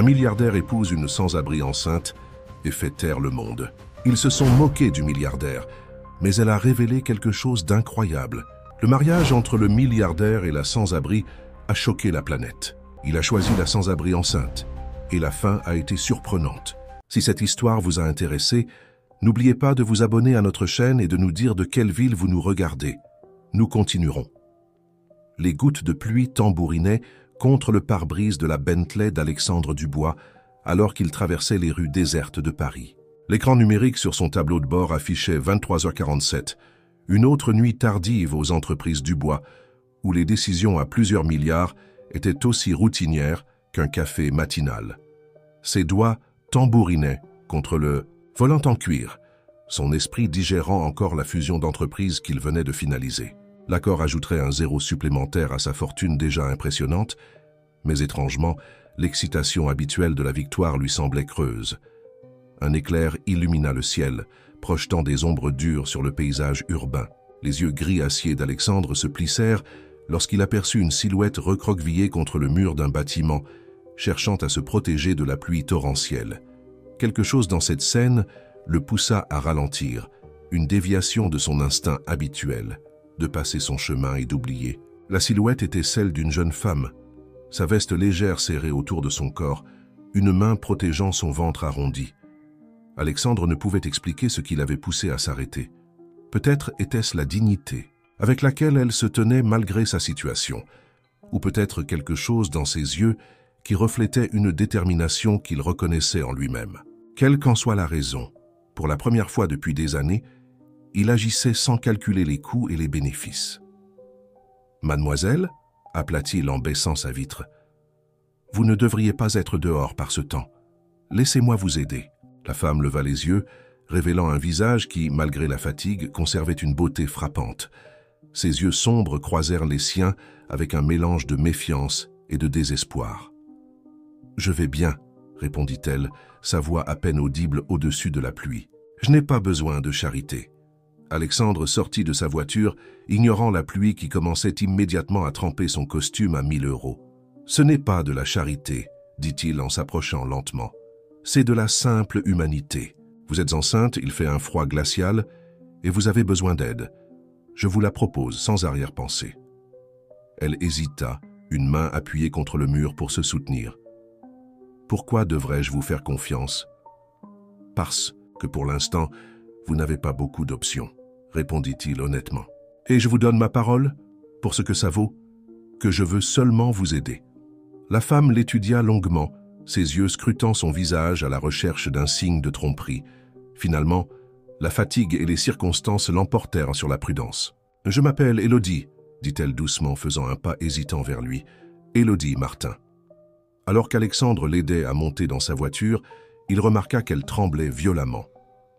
Un milliardaire épouse une sans-abri enceinte et fait taire le monde. Ils se sont moqués du milliardaire, mais elle a révélé quelque chose d'incroyable. Le mariage entre le milliardaire et la sans-abri a choqué la planète. Il a choisi la sans-abri enceinte, et la fin a été surprenante. Si cette histoire vous a intéressé, n'oubliez pas de vous abonner à notre chaîne et de nous dire de quelle ville vous nous regardez. Nous continuerons. Les gouttes de pluie tambourinaient contre le pare-brise de la Bentley d'Alexandre Dubois alors qu'il traversait les rues désertes de Paris. L'écran numérique sur son tableau de bord affichait 23h47, une autre nuit tardive aux entreprises Dubois, où les décisions à plusieurs milliards étaient aussi routinières qu'un café matinal. Ses doigts tambourinaient contre le volant en cuir, son esprit digérant encore la fusion d'entreprises qu'il venait de finaliser. L'accord ajouterait un zéro supplémentaire à sa fortune déjà impressionnante, mais étrangement, l'excitation habituelle de la victoire lui semblait creuse. Un éclair illumina le ciel, projetant des ombres dures sur le paysage urbain. Les yeux gris acier d'Alexandre se plissèrent lorsqu'il aperçut une silhouette recroquevillée contre le mur d'un bâtiment, cherchant à se protéger de la pluie torrentielle. Quelque chose dans cette scène le poussa à ralentir, une déviation de son instinct habituel, de passer son chemin et d'oublier. La silhouette était celle d'une jeune femme, sa veste légère serrée autour de son corps, une main protégeant son ventre arrondi. Alexandre ne pouvait expliquer ce qui l'avait poussé à s'arrêter. Peut-être était-ce la dignité avec laquelle elle se tenait malgré sa situation, ou peut-être quelque chose dans ses yeux qui reflétait une détermination qu'il reconnaissait en lui-même. Quelle qu'en soit la raison, pour la première fois depuis des années, il agissait sans calculer les coûts et les bénéfices. « Mademoiselle » appela-t-il en baissant sa vitre. « Vous ne devriez pas être dehors par ce temps. Laissez-moi vous aider. » La femme leva les yeux, révélant un visage qui, malgré la fatigue, conservait une beauté frappante. Ses yeux sombres croisèrent les siens avec un mélange de méfiance et de désespoir. « Je vais bien », répondit-elle, sa voix à peine audible au-dessus de la pluie. « Je n'ai pas besoin de charité. » Alexandre sortit de sa voiture, ignorant la pluie qui commençait immédiatement à tremper son costume à 1000 €. « Ce n'est pas de la charité, » dit-il en s'approchant lentement. « C'est de la simple humanité. Vous êtes enceinte, il fait un froid glacial, et vous avez besoin d'aide. Je vous la propose sans arrière-pensée. » Elle hésita, une main appuyée contre le mur pour se soutenir. « Pourquoi devrais-je vous faire confiance ? » « Parce que pour l'instant, vous n'avez pas beaucoup d'options, » répondit-il honnêtement. « Et je vous donne ma parole, pour ce que ça vaut, que je veux seulement vous aider. » La femme l'étudia longuement, ses yeux scrutant son visage à la recherche d'un signe de tromperie. Finalement, la fatigue et les circonstances l'emportèrent sur la prudence. « Je m'appelle Élodie, » dit-elle doucement, faisant un pas hésitant vers lui. « Élodie Martin. » Alors qu'Alexandre l'aidait à monter dans sa voiture, il remarqua qu'elle tremblait violemment.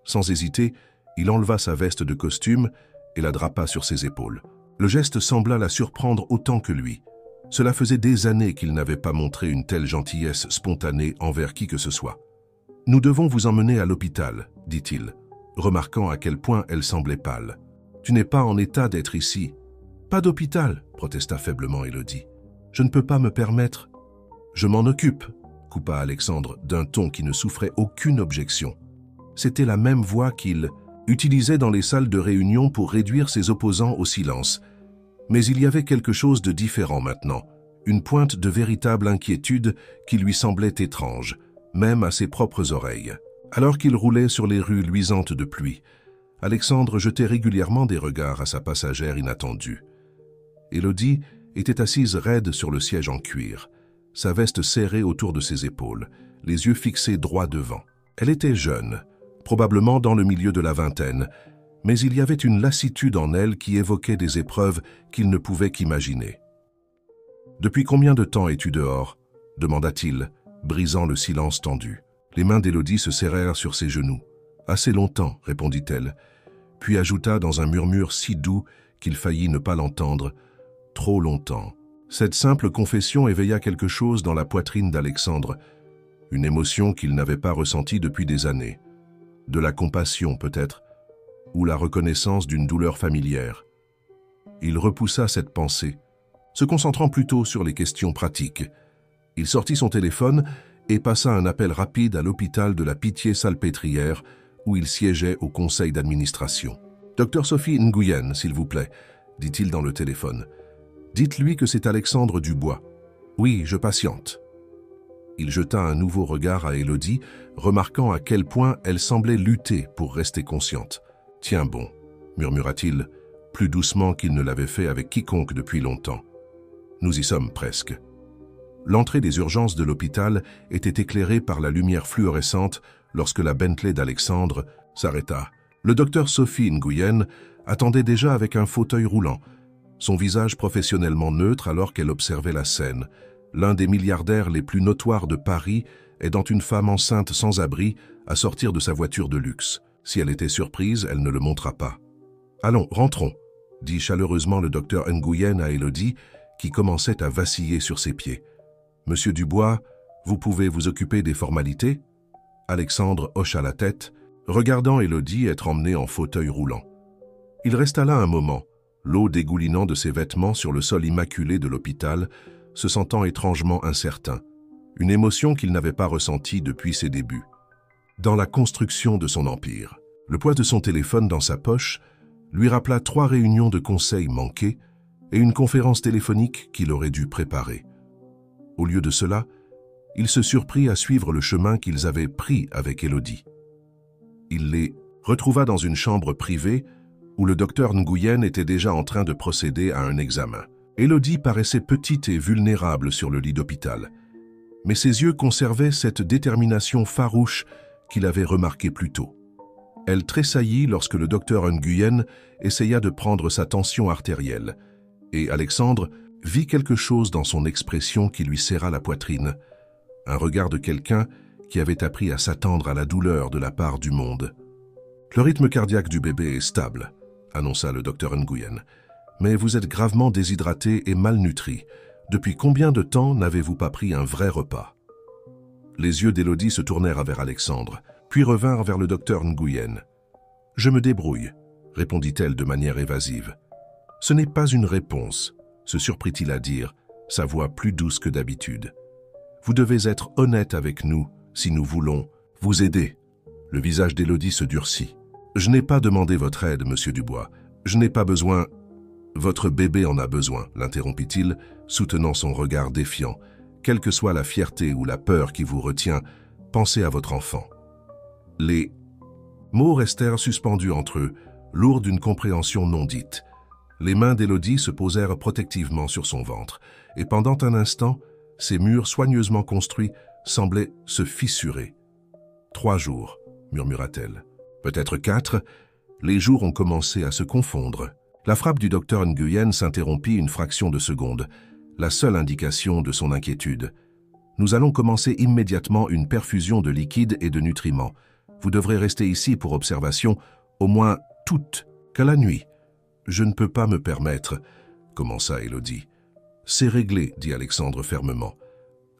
Sans hésiter, il enleva sa veste de costume et la drapa sur ses épaules. Le geste sembla la surprendre autant que lui. Cela faisait des années qu'il n'avait pas montré une telle gentillesse spontanée envers qui que ce soit. « Nous devons vous emmener à l'hôpital, » dit-il, remarquant à quel point elle semblait pâle. « Tu n'es pas en état d'être ici. »« Pas d'hôpital, » protesta faiblement Élodie. « Je ne peux pas me permettre. »« Je m'en occupe, » coupa Alexandre d'un ton qui ne souffrait aucune objection. C'était la même voix qu'il utilisait dans les salles de réunion pour réduire ses opposants au silence. Mais il y avait quelque chose de différent maintenant, une pointe de véritable inquiétude qui lui semblait étrange, même à ses propres oreilles. Alors qu'il roulait sur les rues luisantes de pluie, Alexandre jetait régulièrement des regards à sa passagère inattendue. Élodie était assise raide sur le siège en cuir, sa veste serrée autour de ses épaules, les yeux fixés droit devant. Elle était jeune, probablement dans le milieu de la vingtaine, mais il y avait une lassitude en elle qui évoquait des épreuves qu'il ne pouvait qu'imaginer. « Depuis combien de temps es-tu dehors ?» demanda-t-il, brisant le silence tendu. Les mains d'Élodie se serrèrent sur ses genoux. « Assez longtemps, » répondit-elle, puis ajouta dans un murmure si doux qu'il faillit ne pas l'entendre. « Trop longtemps. » Cette simple confession éveilla quelque chose dans la poitrine d'Alexandre, une émotion qu'il n'avait pas ressentie depuis des années. De la compassion peut-être, ou la reconnaissance d'une douleur familière. Il repoussa cette pensée, se concentrant plutôt sur les questions pratiques. Il sortit son téléphone et passa un appel rapide à l'hôpital de la Pitié-Salpêtrière où il siégeait au conseil d'administration. « Docteur Sophie Nguyen, s'il vous plaît », dit-il dans le téléphone. « Dites-lui que c'est Alexandre Dubois. Oui, je patiente. » Il jeta un nouveau regard à Élodie, remarquant à quel point elle semblait lutter pour rester consciente. « Tiens bon », murmura-t-il, plus doucement qu'il ne l'avait fait avec quiconque depuis longtemps. « Nous y sommes presque. » L'entrée des urgences de l'hôpital était éclairée par la lumière fluorescente lorsque la Bentley d'Alexandre s'arrêta. Le docteur Sophie Nguyen attendait déjà avec un fauteuil roulant, son visage professionnellement neutre alors qu'elle observait la scène. L'un des milliardaires les plus notoires de Paris aidant une femme enceinte sans abri à sortir de sa voiture de luxe. Si elle était surprise, elle ne le montra pas. « Allons, rentrons », dit chaleureusement le docteur Nguyen à Élodie, qui commençait à vaciller sur ses pieds. « Monsieur Dubois, vous pouvez vous occuper des formalités ?» Alexandre hocha la tête, regardant Élodie être emmenée en fauteuil roulant. Il resta là un moment, l'eau dégoulinant de ses vêtements sur le sol immaculé de l'hôpital, se sentant étrangement incertain, une émotion qu'il n'avait pas ressentie depuis ses débuts. Dans la construction de son empire, le poids de son téléphone dans sa poche lui rappela 3 réunions de conseil manquées et une conférence téléphonique qu'il aurait dû préparer. Au lieu de cela, il se surprit à suivre le chemin qu'ils avaient pris avec Élodie. Il les retrouva dans une chambre privée où le docteur Nguyen était déjà en train de procéder à un examen. Élodie paraissait petite et vulnérable sur le lit d'hôpital, mais ses yeux conservaient cette détermination farouche qu'il avait remarquée plus tôt. Elle tressaillit lorsque le docteur Nguyen essaya de prendre sa tension artérielle, et Alexandre vit quelque chose dans son expression qui lui serra la poitrine, un regard de quelqu'un qui avait appris à s'attendre à la douleur de la part du monde. « Le rythme cardiaque du bébé est stable », annonça le docteur Nguyen. « Mais vous êtes gravement déshydraté et malnutri. Depuis combien de temps n'avez-vous pas pris un vrai repas ?» Les yeux d'Élodie se tournèrent vers Alexandre, puis revinrent vers le docteur Nguyen. « Je me débrouille », répondit-elle de manière évasive. « Ce n'est pas une réponse », se surprit-il à dire, sa voix plus douce que d'habitude. « Vous devez être honnête avec nous si nous voulons vous aider. » Le visage d'Élodie se durcit. « Je n'ai pas demandé votre aide, monsieur Dubois. Je n'ai pas besoin... » « Votre bébé en a besoin, » l'interrompit-il, soutenant son regard défiant. « Quelle que soit la fierté ou la peur qui vous retient, pensez à votre enfant. » Les mots restèrent suspendus entre eux, lourds d'une compréhension non dite. Les mains d'Élodie se posèrent protectivement sur son ventre, et pendant un instant, ces murs soigneusement construits semblaient se fissurer. « 3 jours, » murmura-t-elle. « Peut-être 4. Les jours ont commencé à se confondre. » La frappe du docteur Nguyen s'interrompit une fraction de seconde, la seule indication de son inquiétude. « Nous allons commencer immédiatement une perfusion de liquides et de nutriments. Vous devrez rester ici pour observation, au moins toute que la nuit. »« Je ne peux pas me permettre, » commença Élodie. « C'est réglé, » dit Alexandre fermement.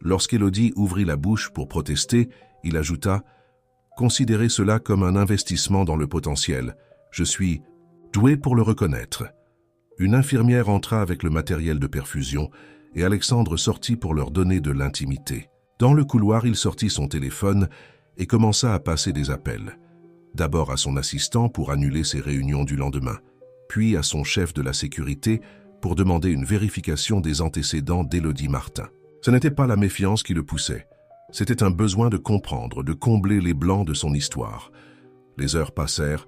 Lorsqu'Élodie ouvrit la bouche pour protester, il ajouta « Considérez cela comme un investissement dans le potentiel. Je suis doué pour le reconnaître. » Une infirmière entra avec le matériel de perfusion et Alexandre sortit pour leur donner de l'intimité. Dans le couloir, il sortit son téléphone et commença à passer des appels. D'abord à son assistant pour annuler ses réunions du lendemain, puis à son chef de la sécurité pour demander une vérification des antécédents d'Élodie Martin. Ce n'était pas la méfiance qui le poussait. C'était un besoin de comprendre, de combler les blancs de son histoire. Les heures passèrent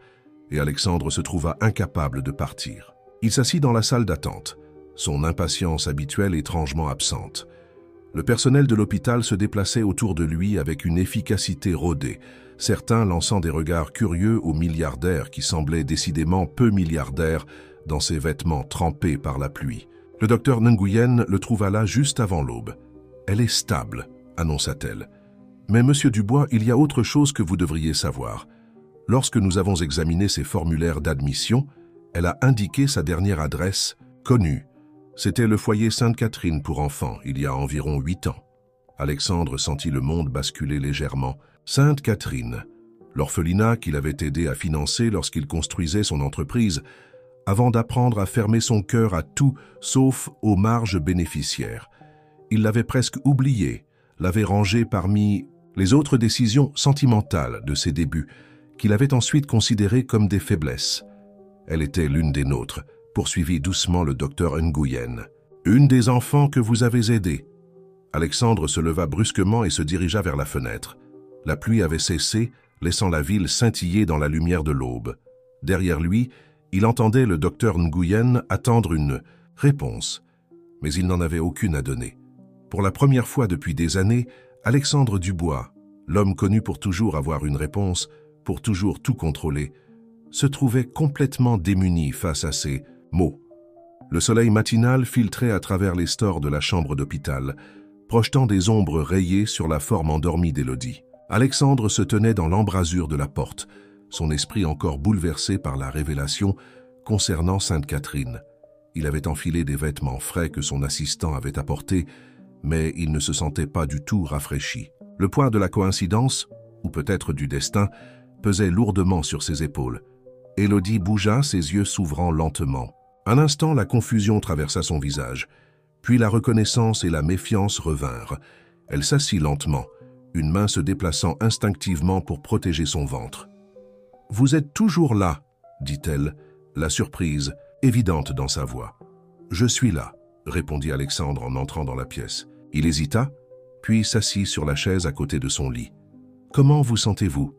et Alexandre se trouva incapable de partir. Il s'assit dans la salle d'attente, son impatience habituelle étrangement absente. Le personnel de l'hôpital se déplaçait autour de lui avec une efficacité rodée, certains lançant des regards curieux au milliardaire qui semblait décidément peu milliardaire dans ses vêtements trempés par la pluie. Le docteur Nguyen le trouva là juste avant l'aube. « Elle est stable », annonça-t-elle. « Mais monsieur Dubois, il y a autre chose que vous devriez savoir. Lorsque nous avons examiné ses formulaires d'admission, elle a indiqué sa dernière adresse connue. C'était le foyer Sainte-Catherine pour enfants, il y a environ 8 ans. » Alexandre sentit le monde basculer légèrement. Sainte-Catherine, l'orphelinat qu'il avait aidé à financer lorsqu'il construisait son entreprise, avant d'apprendre à fermer son cœur à tout sauf aux marges bénéficiaires. Il l'avait presque oublié, l'avait rangée parmi les autres décisions sentimentales de ses débuts, qu'il avait ensuite considérées comme des faiblesses. Elle était l'une des nôtres, poursuivit doucement le docteur Nguyen. Une des enfants que vous avez aidées. Alexandre se leva brusquement et se dirigea vers la fenêtre. La pluie avait cessé, laissant la ville scintiller dans la lumière de l'aube. Derrière lui, il entendait le docteur Nguyen attendre une réponse, mais il n'en avait aucune à donner. Pour la première fois depuis des années, Alexandre Dubois, l'homme connu pour toujours avoir une réponse, pour toujours tout contrôler, se trouvait complètement démuni face à ces mots. Le soleil matinal filtrait à travers les stores de la chambre d'hôpital, projetant des ombres rayées sur la forme endormie d'Élodie. Alexandre se tenait dans l'embrasure de la porte, son esprit encore bouleversé par la révélation concernant Sainte-Catherine. Il avait enfilé des vêtements frais que son assistant avait apportés, mais il ne se sentait pas du tout rafraîchi. Le poids de la coïncidence, ou peut-être du destin, pesait lourdement sur ses épaules. Élodie bougea, ses yeux s'ouvrant lentement. Un instant, la confusion traversa son visage, puis la reconnaissance et la méfiance revinrent. Elle s'assit lentement, une main se déplaçant instinctivement pour protéger son ventre. « Vous êtes toujours là, dit-elle, la surprise évidente dans sa voix. « Je suis là, répondit Alexandre en entrant dans la pièce. Il hésita, puis s'assit sur la chaise à côté de son lit. « Comment vous sentez-vous »«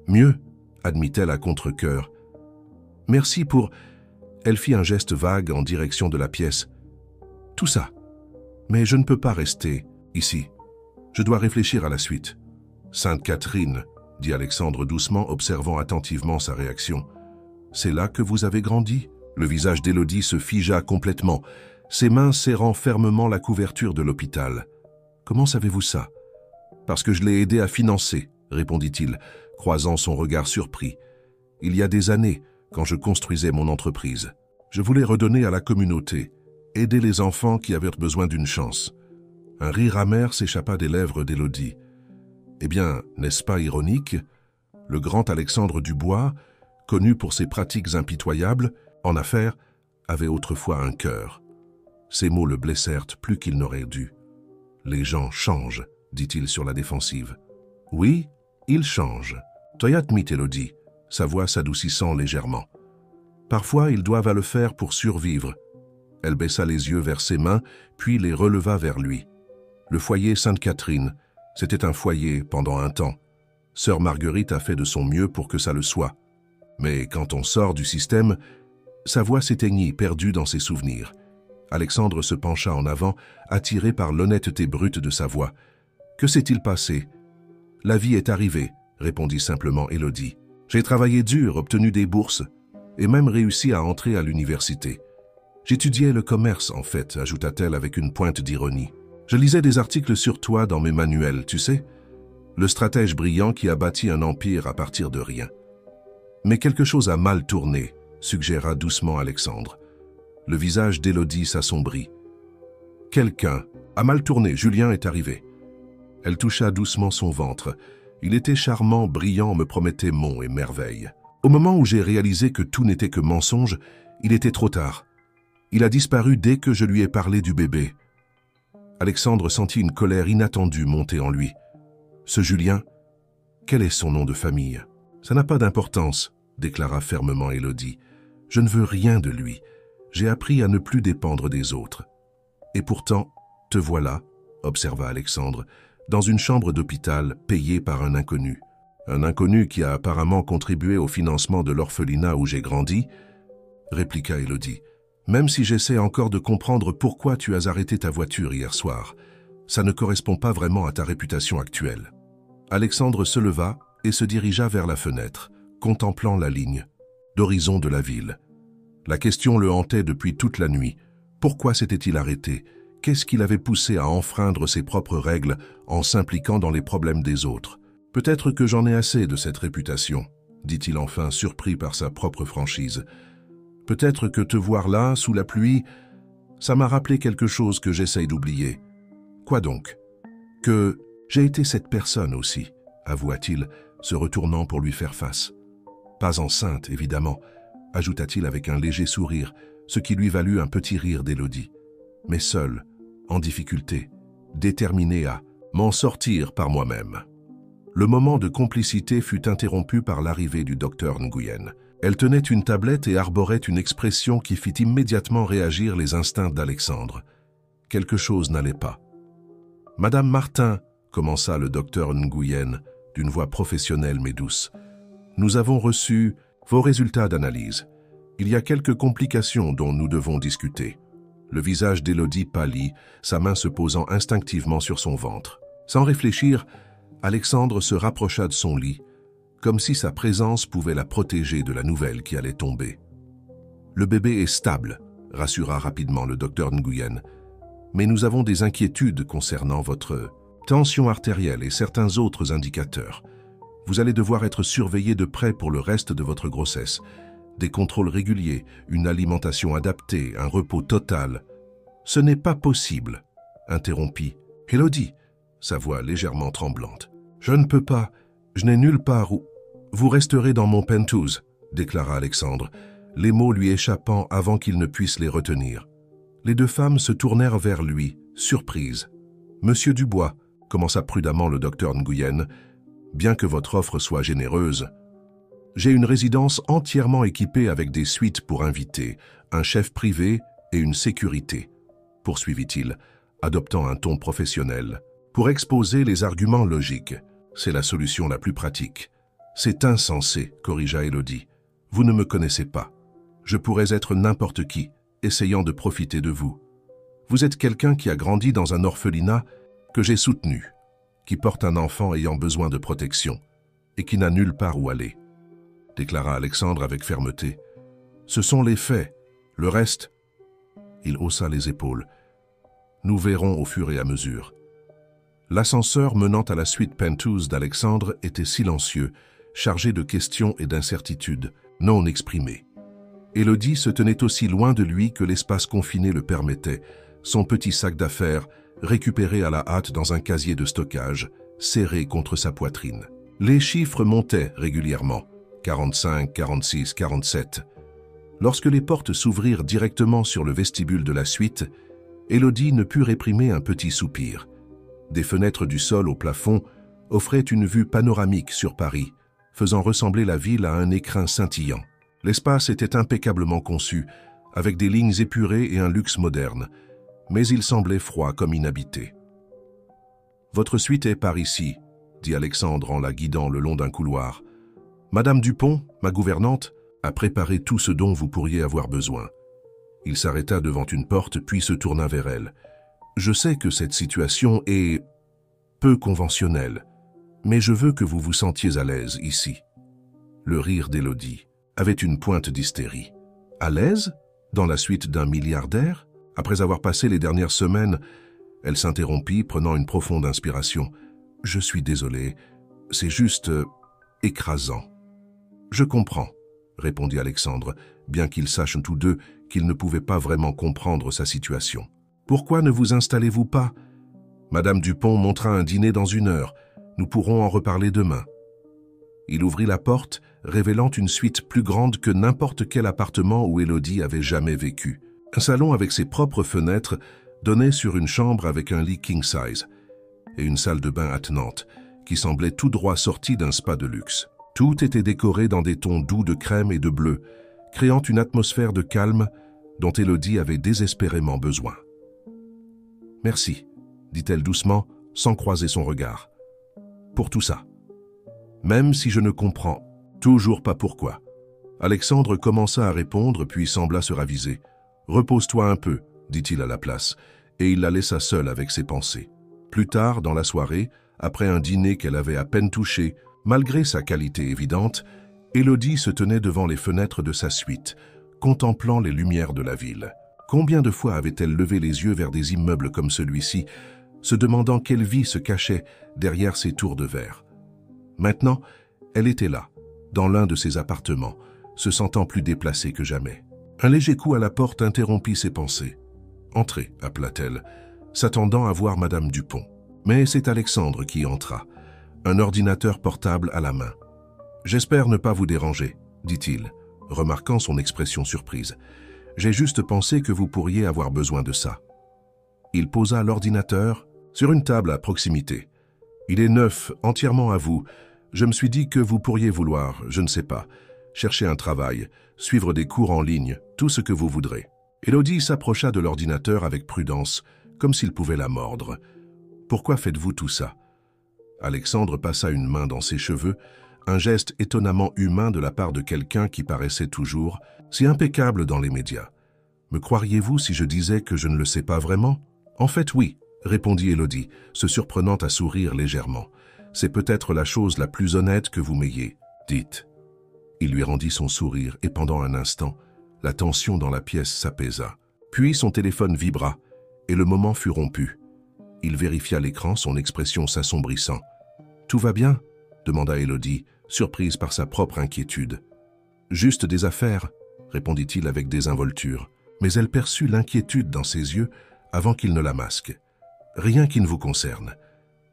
Mieux, admit-elle à contre-cœur. « Merci pour... » Elle fit un geste vague en direction de la pièce. « Tout ça. Mais je ne peux pas rester ici. Je dois réfléchir à la suite. »« Sainte-Catherine, » dit Alexandre doucement, observant attentivement sa réaction. « C'est là que vous avez grandi ?» Le visage d'Élodie se figea complètement, ses mains serrant fermement la couverture de l'hôpital. « Comment savez-vous ça ?»« Parce que je l'ai aidé à financer, » répondit-il, croisant son regard surpris. « Il y a des années, quand je construisais mon entreprise. Je voulais redonner à la communauté, aider les enfants qui avaient besoin d'une chance. » Un rire amer s'échappa des lèvres d'Élodie. « Eh bien, n'est-ce pas ironique ? Le grand Alexandre Dubois, connu pour ses pratiques impitoyables, en affaires, avait autrefois un cœur. » Ces mots le blessèrent plus qu'il n'aurait dû. « Les gens changent, » dit-il sur la défensive. « Oui, ils changent. » Toyat mit Élodie, sa voix s'adoucissant légèrement. « Parfois, ils doivent le faire pour survivre. » Elle baissa les yeux vers ses mains, puis les releva vers lui. Le foyer Sainte-Catherine, c'était un foyer pendant un temps. Sœur Marguerite a fait de son mieux pour que ça le soit. Mais quand on sort du système, sa voix s'éteignit, perdue dans ses souvenirs. Alexandre se pencha en avant, attiré par l'honnêteté brute de sa voix. « Que s'est-il passé ?»« La vie est arrivée, » répondit simplement Élodie. « J'ai travaillé dur, obtenu des bourses, et même réussi à entrer à l'université. J'étudiais le commerce, en fait, ajouta-t-elle avec une pointe d'ironie. Je lisais des articles sur toi dans mes manuels, tu sais, le stratège brillant qui a bâti un empire à partir de rien. Mais quelque chose a mal tourné, suggéra doucement Alexandre. Le visage d'Élodie s'assombrit. Quelqu'un a mal tourné, Julien est arrivé. Elle toucha doucement son ventre. Il était charmant, brillant, me promettait monts et merveilles. Au moment où j'ai réalisé que tout n'était que mensonge, il était trop tard. Il a disparu dès que je lui ai parlé du bébé. Alexandre sentit une colère inattendue monter en lui. Ce Julien, quel est son nom de famille? Ça n'a pas d'importance, déclara fermement Élodie. Je ne veux rien de lui. J'ai appris à ne plus dépendre des autres. Et pourtant, te voilà, observa Alexandre, dans une chambre d'hôpital payée par un inconnu. Un inconnu qui a apparemment contribué au financement de l'orphelinat où j'ai grandi, répliqua Élodie. Même si j'essaie encore de comprendre pourquoi tu as arrêté ta voiture hier soir, ça ne correspond pas vraiment à ta réputation actuelle. Alexandre se leva et se dirigea vers la fenêtre, contemplant la ligne d'horizon de la ville. La question le hantait depuis toute la nuit. Pourquoi s'était-il arrêté? Qu'est-ce qui l'avait poussé à enfreindre ses propres règles en s'impliquant dans les problèmes des autres? Peut-être que j'en ai assez de cette réputation, dit-il enfin, surpris par sa propre franchise. Peut-être que te voir là, sous la pluie, ça m'a rappelé quelque chose que j'essaye d'oublier. Quoi donc? Que j'ai été cette personne aussi, avoua-t-il, se retournant pour lui faire face. Pas enceinte, évidemment, ajouta-t-il avec un léger sourire, ce qui lui valut un petit rire d'Élodie. Mais seule, en difficulté, déterminée à M'en sortir par moi-même. Le moment de complicité fut interrompu par l'arrivée du docteur Nguyen. Elle tenait une tablette et arborait une expression qui fit immédiatement réagir les instincts d'Alexandre. Quelque chose n'allait pas. « Madame Martin », commença le docteur Nguyen, d'une voix professionnelle mais douce, « nous avons reçu vos résultats d'analyse. Il y a quelques complications dont nous devons discuter. » Le visage d'Élodie pâlit, sa main se posant instinctivement sur son ventre. Sans réfléchir, Alexandre se rapprocha de son lit, comme si sa présence pouvait la protéger de la nouvelle qui allait tomber. « Le bébé est stable », rassura rapidement le docteur Nguyen, « mais nous avons des inquiétudes concernant votre tension artérielle et certains autres indicateurs. Vous allez devoir être surveillé de près pour le reste de votre grossesse. Des contrôles réguliers, une alimentation adaptée, un repos total. »« Ce n'est pas possible », interrompit Élodie, sa voix légèrement tremblante. « Je ne peux pas, je n'ai nulle part où... »« Vous resterez dans mon penthouse », déclara Alexandre, les mots lui échappant avant qu'il ne puisse les retenir. Les deux femmes se tournèrent vers lui, surprises. « Monsieur Dubois », commença prudemment le docteur Nguyen, « bien que votre offre soit généreuse, j'ai une résidence entièrement équipée avec des suites pour invités, un chef privé et une sécurité, » poursuivit-il, adoptant un ton professionnel. « Pour exposer les arguments logiques, c'est la solution la plus pratique. »« C'est insensé, » corrigea Élodie. « Vous ne me connaissez pas. Je pourrais être n'importe qui, essayant de profiter de vous. Vous êtes quelqu'un qui a grandi dans un orphelinat que j'ai soutenu, qui porte un enfant ayant besoin de protection et qui n'a nulle part où aller, » déclara Alexandre avec fermeté. « Ce sont les faits. Le reste... » Il haussa les épaules. « Nous verrons au fur et à mesure. » L'ascenseur menant à la suite penthouse d'Alexandre était silencieux, chargé de questions et d'incertitudes non exprimées. Élodie se tenait aussi loin de lui que l'espace confiné le permettait, son petit sac d'affaires récupéré à la hâte dans un casier de stockage, serré contre sa poitrine. Les chiffres montaient régulièrement, 45, 46, 47. Lorsque les portes s'ouvrirent directement sur le vestibule de la suite, Élodie ne put réprimer un petit soupir. Des fenêtres du sol au plafond offraient une vue panoramique sur Paris, faisant ressembler la ville à un écrin scintillant. L'espace était impeccablement conçu, avec des lignes épurées et un luxe moderne, mais il semblait froid comme inhabité. « Votre suite est par ici », dit Alexandre en la guidant le long d'un couloir. « Madame Dupont, ma gouvernante, a préparé tout ce dont vous pourriez avoir besoin. » Il s'arrêta devant une porte, puis se tourna vers elle. « Je sais que cette situation est peu conventionnelle, mais je veux que vous vous sentiez à l'aise ici. » Le rire d'Élodie avait une pointe d'hystérie. « À l'aise? Dans la suite d'un milliardaire ?» Après avoir passé les dernières semaines, elle s'interrompit, prenant une profonde inspiration. « Je suis désolé, c'est juste écrasant. »« Je comprends, » répondit Alexandre, bien qu'ils sachent tous deux qu'ils ne pouvaient pas vraiment comprendre sa situation. « Pourquoi ne vous installez-vous pas? Madame Dupont montra un dîner dans 1 heure. Nous pourrons en reparler demain. » Il ouvrit la porte, révélant une suite plus grande que n'importe quel appartement où Élodie avait jamais vécu. Un salon avec ses propres fenêtres donnait sur une chambre avec un lit king size et une salle de bain attenante qui semblait tout droit sortie d'un spa de luxe. Tout était décoré dans des tons doux de crème et de bleu, créant une atmosphère de calme dont Élodie avait désespérément besoin. « Merci », dit-elle doucement, sans croiser son regard. « Pour tout ça. Même si je ne comprends toujours pas pourquoi. » Alexandre commença à répondre, puis sembla se raviser. « Repose-toi un peu, » dit-il à la place, et il la laissa seule avec ses pensées. Plus tard, dans la soirée, après un dîner qu'elle avait à peine touché, malgré sa qualité évidente, Élodie se tenait devant les fenêtres de sa suite, contemplant les lumières de la ville. Combien de fois avait-elle levé les yeux vers des immeubles comme celui-ci, se demandant quelle vie se cachait derrière ces tours de verre. Maintenant, elle était là, dans l'un de ses appartements, se sentant plus déplacée que jamais. Un léger coup à la porte interrompit ses pensées. « Entrez », appela-t-elle, s'attendant à voir Madame Dupont. Mais c'est Alexandre qui entra, un ordinateur portable à la main. « J'espère ne pas vous déranger », dit-il, remarquant son expression surprise. « J'ai juste pensé que vous pourriez avoir besoin de ça. » Il posa l'ordinateur, Sur une table à proximité. Il est neuf, entièrement à vous. Je me suis dit que vous pourriez vouloir, je ne sais pas, chercher un travail, suivre des cours en ligne, tout ce que vous voudrez. Élodie s'approcha de l'ordinateur avec prudence, comme s'il pouvait la mordre. Pourquoi faites-vous tout ça? Alexandre passa une main dans ses cheveux, un geste étonnamment humain de la part de quelqu'un qui paraissait toujours si impeccable dans les médias. Me croiriez-vous si je disais que je ne le sais pas vraiment? En fait, oui, répondit Élodie, se surprenant à sourire légèrement. C'est peut-être la chose la plus honnête que vous m'ayez dite. Il lui rendit son sourire et pendant un instant, la tension dans la pièce s'apaisa. Puis son téléphone vibra et le moment fut rompu. Il vérifia l'écran, son expression s'assombrissant. « Tout va bien ?» demanda Élodie, surprise par sa propre inquiétude. « Juste des affaires » répondit-il avec désinvolture. Mais elle perçut l'inquiétude dans ses yeux avant qu'il ne la masque. « Rien qui ne vous concerne.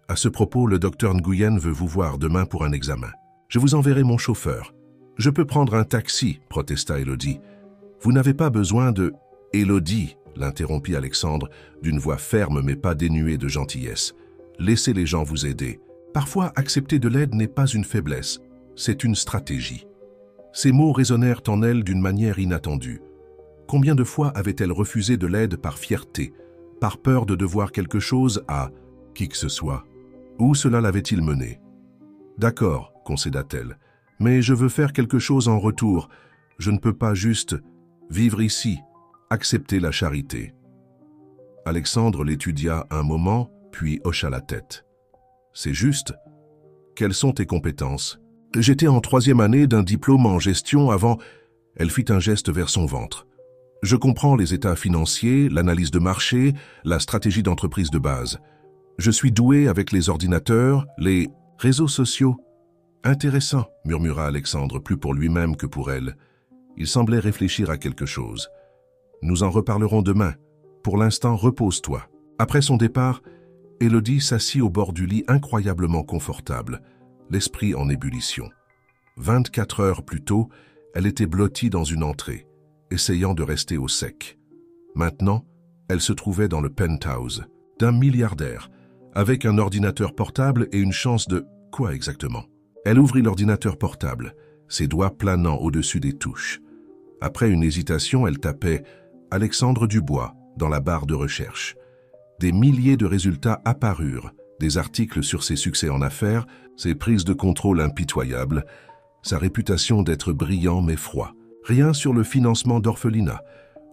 À ce propos, le docteur Nguyen veut vous voir demain pour un examen. Je vous enverrai mon chauffeur. »« Je peux prendre un taxi » protesta Élodie. « Vous n'avez pas besoin de... »« Élodie » l'interrompit Alexandre d'une voix ferme mais pas dénuée de gentillesse. « Laissez les gens vous aider. Parfois, accepter de l'aide n'est pas une faiblesse, c'est une stratégie. » Ces mots résonnèrent en elle d'une manière inattendue. Combien de fois avait-elle refusé de l'aide par fierté, par peur de devoir quelque chose à qui que ce soit? Où cela l'avait-il menée? « D'accord, concéda-t-elle, mais je veux faire quelque chose en retour. Je ne peux pas juste vivre ici, accepter la charité. » Alexandre l'étudia un moment, puis hocha la tête. « C'est juste. Quelles sont tes compétences? » « J'étais en 3e année d'un diplôme en gestion avant... » Elle fit un geste vers son ventre. « Je comprends les états financiers, l'analyse de marché, la stratégie d'entreprise de base. Je suis doué avec les ordinateurs, les réseaux sociaux. » « Intéressant, » murmura Alexandre, plus pour lui-même que pour elle. Il semblait réfléchir à quelque chose. « Nous en reparlerons demain. Pour l'instant, repose-toi. » Après son départ, Élodie s'assit au bord du lit incroyablement confortable, l'esprit en ébullition. 24 heures plus tôt, elle était blottie dans une entrée, essayant de rester au sec. Maintenant, elle se trouvait dans le penthouse d'un milliardaire, avec un ordinateur portable et une chance de... Quoi exactement? Elle ouvrit l'ordinateur portable, ses doigts planant au-dessus des touches. Après une hésitation, elle tapait « Alexandre Dubois » dans la barre de recherche. Des milliers de résultats apparurent, des articles sur ses succès en affaires, ses prises de contrôle impitoyables, sa réputation d'être brillant mais froid. Rien sur le financement d'orphelinats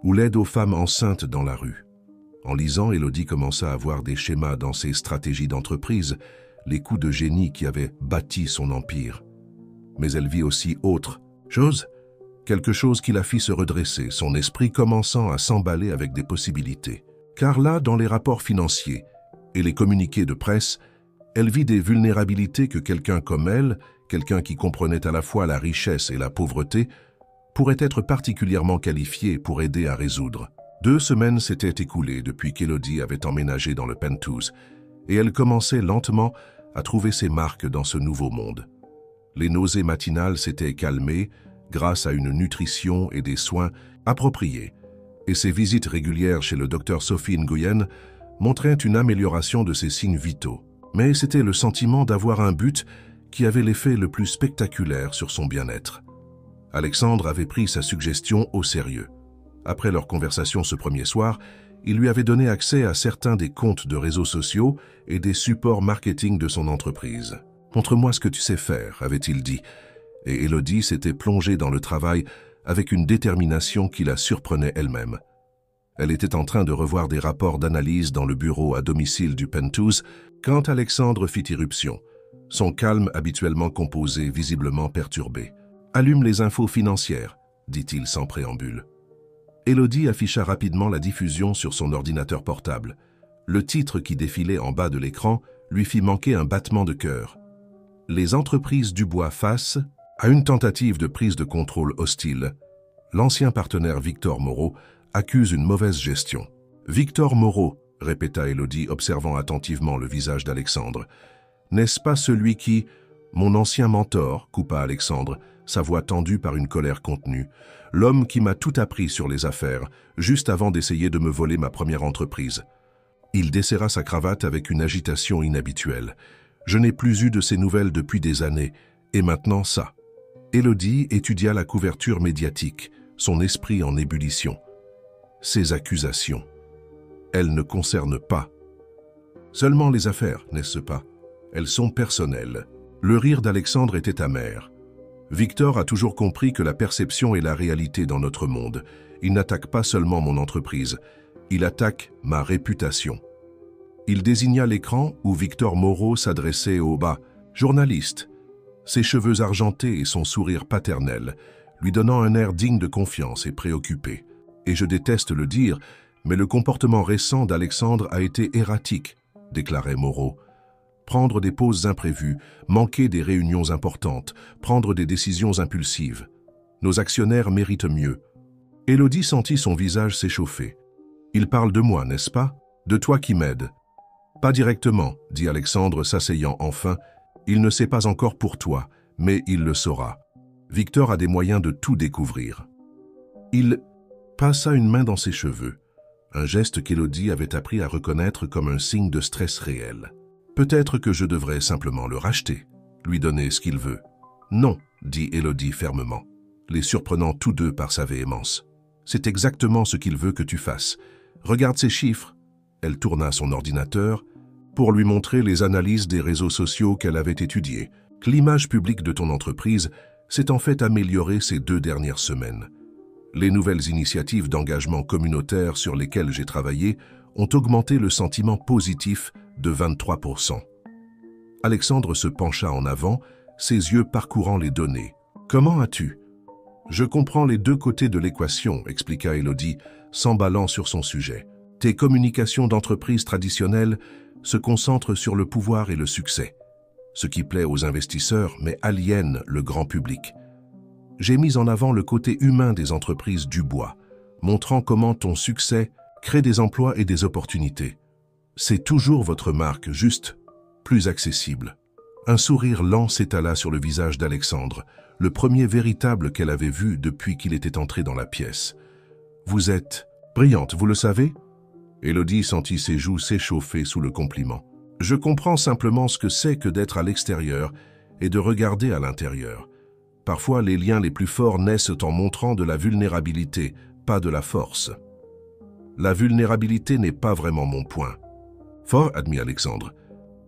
ou l'aide aux femmes enceintes dans la rue. En lisant, Élodie commença à voir des schémas dans ses stratégies d'entreprise, les coups de génie qui avaient bâti son empire. Mais elle vit aussi autre chose, quelque chose qui la fit se redresser, son esprit commençant à s'emballer avec des possibilités. Car là, dans les rapports financiers et les communiqués de presse, elle vit des vulnérabilités que quelqu'un comme elle, quelqu'un qui comprenait à la fois la richesse et la pauvreté, pourrait être particulièrement qualifié pour aider à résoudre. 2 semaines s'étaient écoulées depuis qu'Élodie avait emménagé dans le penthouse, et elle commençait lentement à trouver ses marques dans ce nouveau monde. Les nausées matinales s'étaient calmées grâce à une nutrition et des soins appropriés, et ses visites régulières chez le docteur Sophie Nguyen montraient une amélioration de ses signes vitaux. Mais c'était le sentiment d'avoir un but qui avait l'effet le plus spectaculaire sur son bien-être. Alexandre avait pris sa suggestion au sérieux. Après leur conversation ce premier soir, il lui avait donné accès à certains des comptes de réseaux sociaux et des supports marketing de son entreprise. « Montre-moi ce que tu sais faire », avait-il dit, et Élodie s'était plongée dans le travail avec une détermination qui la surprenait elle-même. Elle était en train de revoir des rapports d'analyse dans le bureau à domicile du penthouse quand Alexandre fit irruption, son calme habituellement composé visiblement perturbé. « Allume les infos financières », dit-il sans préambule. Élodie afficha rapidement la diffusion sur son ordinateur portable. Le titre qui défilait en bas de l'écran lui fit manquer un battement de cœur. Les entreprises Dubois face à une tentative de prise de contrôle hostile. L'ancien partenaire Victor Moreau accuse une mauvaise gestion. « Victor Moreau », répéta Élodie, observant attentivement le visage d'Alexandre. « N'est-ce pas celui qui... » « Mon ancien mentor », coupa Alexandre, sa voix tendue par une colère contenue. « L'homme qui m'a tout appris sur les affaires, juste avant d'essayer de me voler ma première entreprise. » « Il desserra sa cravate avec une agitation inhabituelle. Je n'ai plus eu de ces nouvelles depuis des années, et maintenant ça. Élodie étudia la couverture médiatique, son esprit en ébullition. Ces accusations, elles ne concernent pas seulement les affaires, n'est-ce pas? Elles sont personnelles. Le rire d'Alexandre était amer. Victor a toujours compris que la perception est la réalité dans notre monde. Il n'attaque pas seulement mon entreprise, il attaque ma réputation. Il désigna l'écran où Victor Moreau s'adressait au journaliste, ses cheveux argentés et son sourire paternel, lui donnant un air digne de confiance et préoccupé. Et je déteste le dire, mais le comportement récent d'Alexandre a été erratique, déclarait Moreau. Prendre des pauses imprévues, manquer des réunions importantes, prendre des décisions impulsives. Nos actionnaires méritent mieux. Élodie sentit son visage s'échauffer. Il parle de moi, n'est-ce pas? De toi qui m'aide. Pas directement, dit Alexandre s'asseyant enfin. Il ne sait pas encore pour toi, mais il le saura. Victor a des moyens de tout découvrir. Il passa une main dans ses cheveux, un geste qu'Élodie avait appris à reconnaître comme un signe de stress réel. Peut-être que je devrais simplement le racheter, lui donner ce qu'il veut. Non, dit Élodie fermement, les surprenant tous deux par sa véhémence. C'est exactement ce qu'il veut que tu fasses. Regarde ces chiffres. Elle tourna son ordinateur pour lui montrer les analyses des réseaux sociaux qu'elle avait étudiés. L'image publique de ton entreprise s'est en fait améliorée ces 2 dernières semaines. Les nouvelles initiatives d'engagement communautaire sur lesquelles j'ai travaillé ont augmenté le sentiment positif de 23%. Alexandre se pencha en avant, ses yeux parcourant les données. « Comment as-tu » ? « Je comprends les 2 côtés de l'équation, expliqua Élodie, s'emballant sur son sujet. Tes communications d'entreprise traditionnelles se concentrent sur le pouvoir et le succès, ce qui plaît aux investisseurs mais aliène le grand public. J'ai mis en avant le côté humain des entreprises du bois, montrant comment ton succès crée des emplois et des opportunités. C'est toujours votre marque, juste plus accessible. » Un sourire lent s'étala sur le visage d'Alexandre, le premier véritable qu'elle avait vu depuis qu'il était entré dans la pièce. « Vous êtes brillante, vous le savez ?» Élodie sentit ses joues s'échauffer sous le compliment. « Je comprends simplement ce que c'est que d'être à l'extérieur et de regarder à l'intérieur. Parfois, les liens les plus forts naissent en montrant de la vulnérabilité, pas de la force. La vulnérabilité n'est pas vraiment mon point. » Fort, admit Alexandre,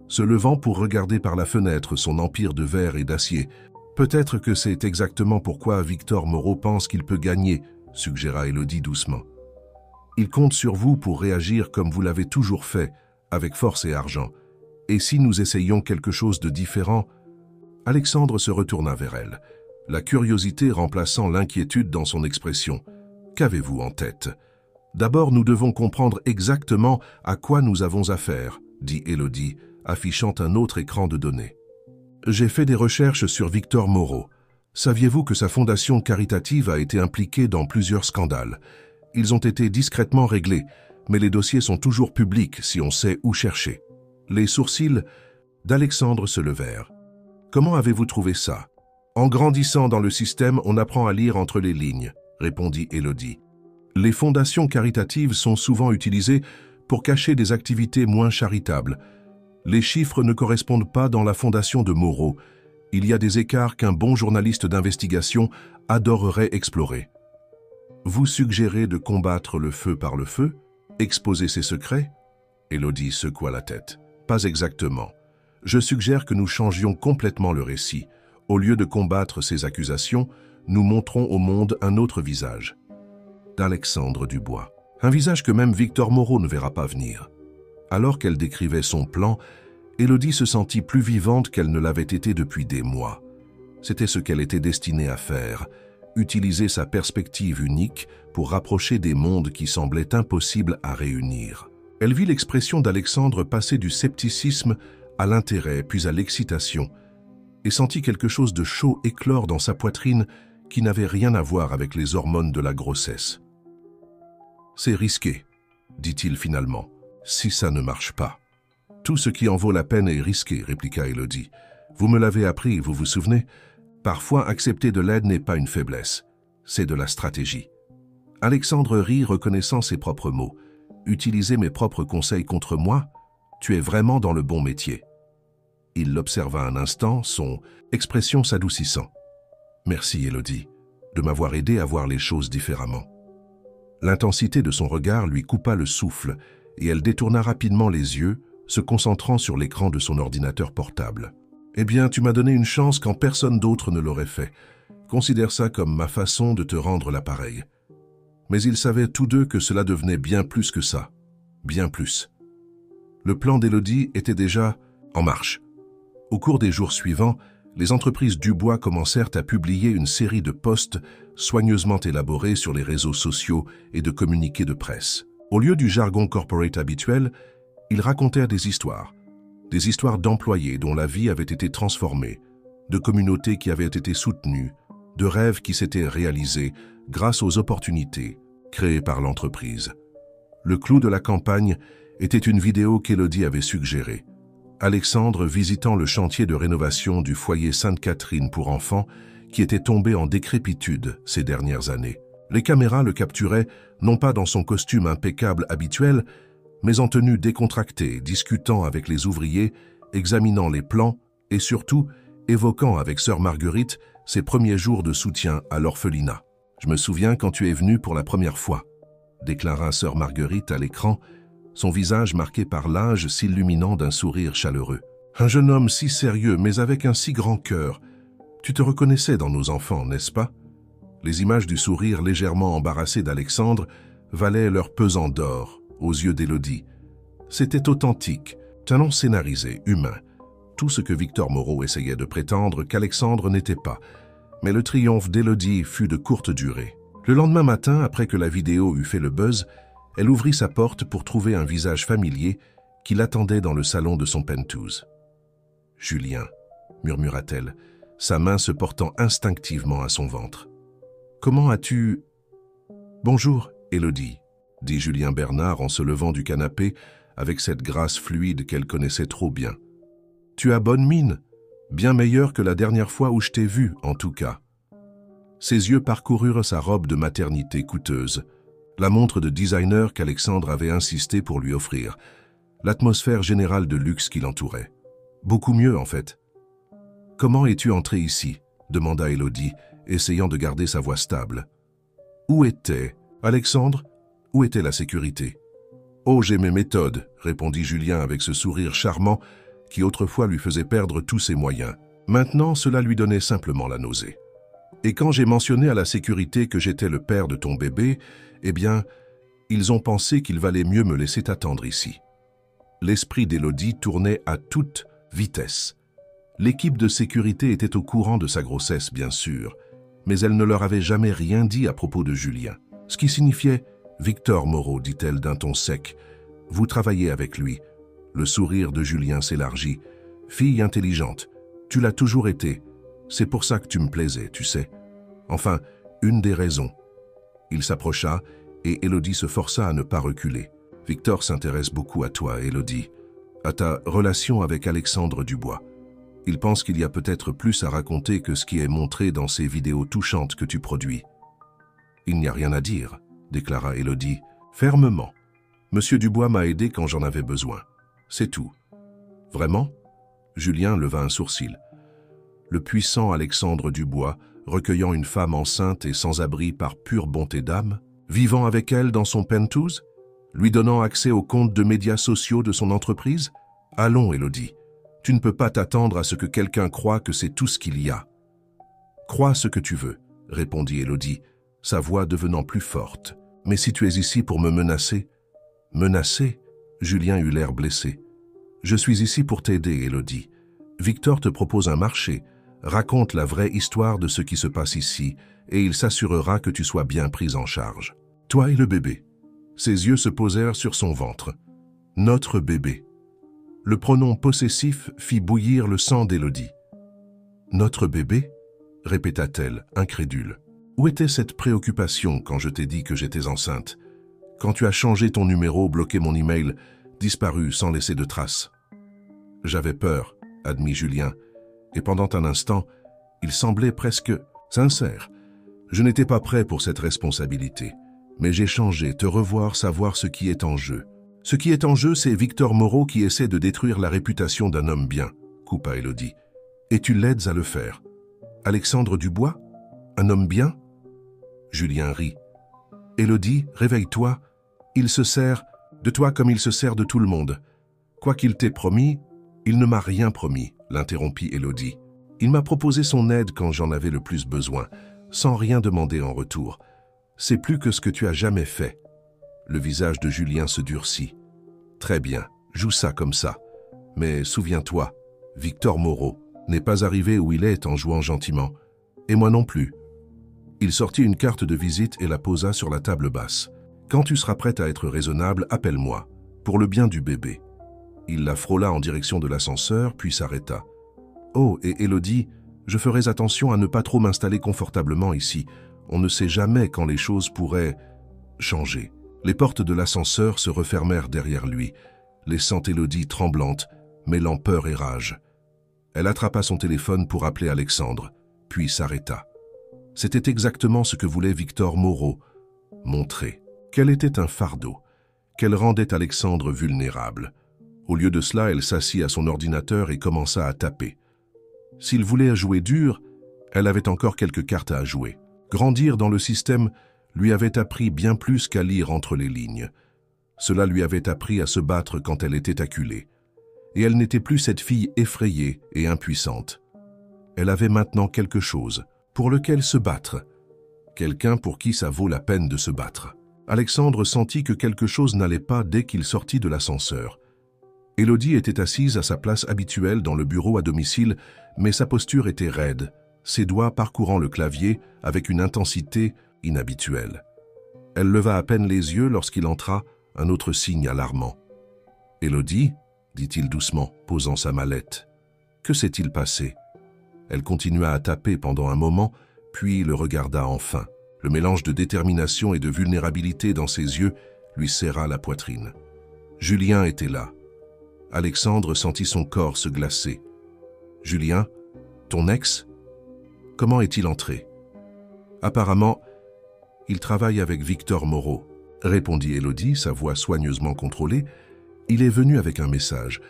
se levant pour regarder par la fenêtre son empire de verre et d'acier. Peut-être que c'est exactement pourquoi Victor Moreau pense qu'il peut gagner, suggéra Élodie doucement. Il compte sur vous pour réagir comme vous l'avez toujours fait, avec force et argent. Et si nous essayions quelque chose de différent? Alexandre se retourna vers elle, la curiosité remplaçant l'inquiétude dans son expression. Qu'avez-vous en tête? D'abord, nous devons comprendre exactement à quoi nous avons affaire, dit Élodie, affichant un autre écran de données. J'ai fait des recherches sur Victor Moreau. Saviez-vous que sa fondation caritative a été impliquée dans plusieurs scandales? Ils ont été discrètement réglés, mais les dossiers sont toujours publics si on sait où chercher. Les sourcils d'Alexandre se levèrent. Comment avez-vous trouvé ça? En grandissant dans le système, on apprend à lire entre les lignes, répondit Élodie. Les fondations caritatives sont souvent utilisées pour cacher des activités moins charitables. Les chiffres ne correspondent pas dans la fondation de Moreau. Il y a des écarts qu'un bon journaliste d'investigation adorerait explorer. Vous suggérez de combattre le feu par le feu? Exposer ses secrets? Élodie secoua la tête. Pas exactement. Je suggère que nous changions complètement le récit. Au lieu de combattre ces accusations, nous montrons au monde un autre visage. D'Alexandre Dubois. Un visage que même Victor Moreau ne verra pas venir. Alors qu'elle décrivait son plan, Élodie se sentit plus vivante qu'elle ne l'avait été depuis des mois. C'était ce qu'elle était destinée à faire, utiliser sa perspective unique pour rapprocher des mondes qui semblaient impossibles à réunir. Elle vit l'expression d'Alexandre passer du scepticisme à l'intérêt, puis à l'excitation, et sentit quelque chose de chaud éclore dans sa poitrine qui n'avait rien à voir avec les hormones de la grossesse. « C'est risqué, dit-il finalement. Si ça ne marche pas. »« Tout ce qui en vaut la peine est risqué, » répliqua Élodie. « Vous me l'avez appris, vous vous souvenez? Parfois, accepter de l'aide n'est pas une faiblesse, c'est de la stratégie. » Alexandre rit, reconnaissant ses propres mots. Utiliser mes propres conseils contre moi? Tu es vraiment dans le bon métier. Il l'observa un instant, son expression s'adoucissant. Merci, Élodie, de m'avoir aidé à voir les choses différemment. L'intensité de son regard lui coupa le souffle et elle détourna rapidement les yeux, se concentrant sur l'écran de son ordinateur portable. Eh bien, tu m'as donné une chance quand personne d'autre ne l'aurait fait. Considère ça comme ma façon de te rendre l'appareil. Mais ils savaient tous deux que cela devenait bien plus que ça. Bien plus. Le plan d'Élodie était déjà en marche. Au cours des jours suivants, les entreprises Dubois commencèrent à publier une série de posts soigneusement élaborés sur les réseaux sociaux et de communiqués de presse. Au lieu du jargon corporate habituel, ils racontèrent des histoires d'employés dont la vie avait été transformée, de communautés qui avaient été soutenues, de rêves qui s'étaient réalisés grâce aux opportunités créées par l'entreprise. Le clou de la campagne était une vidéo qu'Élodie avait suggérée. Alexandre visitant le chantier de rénovation du foyer Sainte-Catherine pour enfants qui était tombé en décrépitude ces dernières années. Les caméras le capturaient non pas dans son costume impeccable habituel, mais en tenue décontractée, discutant avec les ouvriers, examinant les plans et surtout évoquant avec sœur Marguerite ses premiers jours de soutien à l'orphelinat. « Je me souviens quand tu es venu pour la première fois », déclara sœur Marguerite à l'écran, son visage marqué par l'âge s'illuminant d'un sourire chaleureux. « Un jeune homme si sérieux, mais avec un si grand cœur. Tu te reconnaissais dans nos enfants, n'est-ce pas ?» Les images du sourire légèrement embarrassé d'Alexandre valaient leur pesant d'or aux yeux d'Élodie. C'était authentique, talent scénarisé, humain. Tout ce que Victor Moreau essayait de prétendre qu'Alexandre n'était pas. Mais le triomphe d'Élodie fut de courte durée. Le lendemain matin, après que la vidéo eut fait le buzz, elle ouvrit sa porte pour trouver un visage familier qui l'attendait dans le salon de son penthouse. « Julien », murmura-t-elle, sa main se portant instinctivement à son ventre. « Comment as-tu… »« Bonjour, Élodie », dit Julien Bernard en se levant du canapé avec cette grâce fluide qu'elle connaissait trop bien. « Tu as bonne mine, bien meilleure que la dernière fois où je t'ai vue, en tout cas. » Ses yeux parcoururent sa robe de maternité coûteuse, la montre de designer qu'Alexandre avait insisté pour lui offrir, l'atmosphère générale de luxe qui l'entourait. Beaucoup mieux, en fait. « Comment es-tu entré ici ?» demanda Élodie, essayant de garder sa voix stable. « Où était Alexandre? Où était la sécurité ?»« Oh, j'ai mes méthodes, » répondit Julien avec ce sourire charmant qui autrefois lui faisait perdre tous ses moyens. Maintenant, cela lui donnait simplement la nausée. Et quand j'ai mentionné à la sécurité que j'étais le père de ton bébé, eh bien, ils ont pensé qu'il valait mieux me laisser t'attendre ici. L'esprit d'Élodie tournait à toute vitesse. L'équipe de sécurité était au courant de sa grossesse, bien sûr, mais elle ne leur avait jamais rien dit à propos de Julien. Ce qui signifiait « Victor Moreau », dit-elle d'un ton sec, « vous travaillez avec lui. » Le sourire de Julien s'élargit. « Fille intelligente, tu l'as toujours été. C'est pour ça que tu me plaisais, tu sais. Enfin, une des raisons. » Il s'approcha et Élodie se força à ne pas reculer. « Victor s'intéresse beaucoup à toi, Élodie, à ta relation avec Alexandre Dubois. Il pense qu'il y a peut-être plus à raconter que ce qui est montré dans ces vidéos touchantes que tu produis. »« Il n'y a rien à dire, » déclara Élodie, fermement. « Monsieur Dubois m'a aidé quand j'en avais besoin. C'est tout. »« Vraiment ?» Julien leva un sourcil. Le puissant Alexandre Dubois, recueillant une femme enceinte et sans abri par pure bonté d'âme, vivant avec elle dans son penthouse, lui donnant accès aux comptes de médias sociaux de son entreprise? Allons, Élodie, tu ne peux pas t'attendre à ce que quelqu'un croie que c'est tout ce qu'il y a. Crois ce que tu veux, répondit Élodie, sa voix devenant plus forte. Mais si tu es ici pour me menacer… Menacer? Julien eut l'air blessé. Je suis ici pour t'aider, Élodie. Victor te propose un marché, raconte la vraie histoire de ce qui se passe ici et il s'assurera que tu sois bien prise en charge. Toi et le bébé. Ses yeux se posèrent sur son ventre. Notre bébé. Le pronom possessif fit bouillir le sang d'Élodie. Notre bébé? Répéta-t-elle, incrédule. Où était cette préoccupation quand je t'ai dit que j'étais enceinte? Quand tu as changé ton numéro, bloqué mon email, disparu sans laisser de traces? J'avais peur, admit Julien, et pendant un instant, il semblait presque sincère. Je n'étais pas prêt pour cette responsabilité, Mais j'ai changé, te revoir, savoir ce qui est en jeu. Ce qui est en jeu, c'est Victor Moreau qui essaie de détruire la réputation d'un homme bien, coupa Élodie. Et tu l'aides à le faire. Alexandre Dubois? Un homme bien? Julien rit. Élodie, réveille-toi. Il se sert de toi comme il se sert de tout le monde. Quoi qu'il t'ait promis, il ne m'a rien promis, l'interrompit Élodie. Il m'a proposé son aide quand j'en avais le plus besoin, sans rien demander en retour. C'est plus que ce que tu as jamais fait. Le visage de Julien se durcit. Très bien, joue ça comme ça. Mais souviens-toi, Victor Moreau n'est pas arrivé où il est en jouant gentiment. Et moi non plus. Il sortit une carte de visite et la posa sur la table basse. Quand tu seras prête à être raisonnable, appelle-moi, pour le bien du bébé. Il la frôla en direction de l'ascenseur, puis s'arrêta. Oh, et Élodie, je ferai attention à ne pas trop m'installer confortablement ici. On ne sait jamais quand les choses pourraient changer. Les portes de l'ascenseur se refermèrent derrière lui, laissant Élodie tremblante, mêlant peur et rage. Elle attrapa son téléphone pour appeler Alexandre, puis s'arrêta. C'était exactement ce que voulait Victor Moreau, montrer qu'elle était un fardeau, qu'elle rendait Alexandre vulnérable. Au lieu de cela, elle s'assit à son ordinateur et commença à taper. S'il voulait jouer dur, elle avait encore quelques cartes à jouer. Grandir dans le système lui avait appris bien plus qu'à lire entre les lignes. Cela lui avait appris à se battre quand elle était acculée. Et elle n'était plus cette fille effrayée et impuissante. Elle avait maintenant quelque chose pour lequel se battre. Quelqu'un pour qui ça vaut la peine de se battre. Alexandre sentit que quelque chose n'allait pas dès qu'il sortit de l'ascenseur. Élodie était assise à sa place habituelle dans le bureau à domicile, mais sa posture était raide, ses doigts parcourant le clavier avec une intensité inhabituelle. Elle leva à peine les yeux lorsqu'il entra, un autre signe alarmant. « Élodie » dit-il doucement, posant sa mallette. « Que s'est-il passé ?» Elle continua à taper pendant un moment, puis le regarda enfin. Le mélange de détermination et de vulnérabilité dans ses yeux lui serra la poitrine. Julien était là. Alexandre sentit son corps se glacer. « Julien, ton ex? Comment est-il entré ?»« Apparemment, il travaille avec Victor Moreau, » répondit Élodie, sa voix soigneusement contrôlée. « Il est venu avec un message.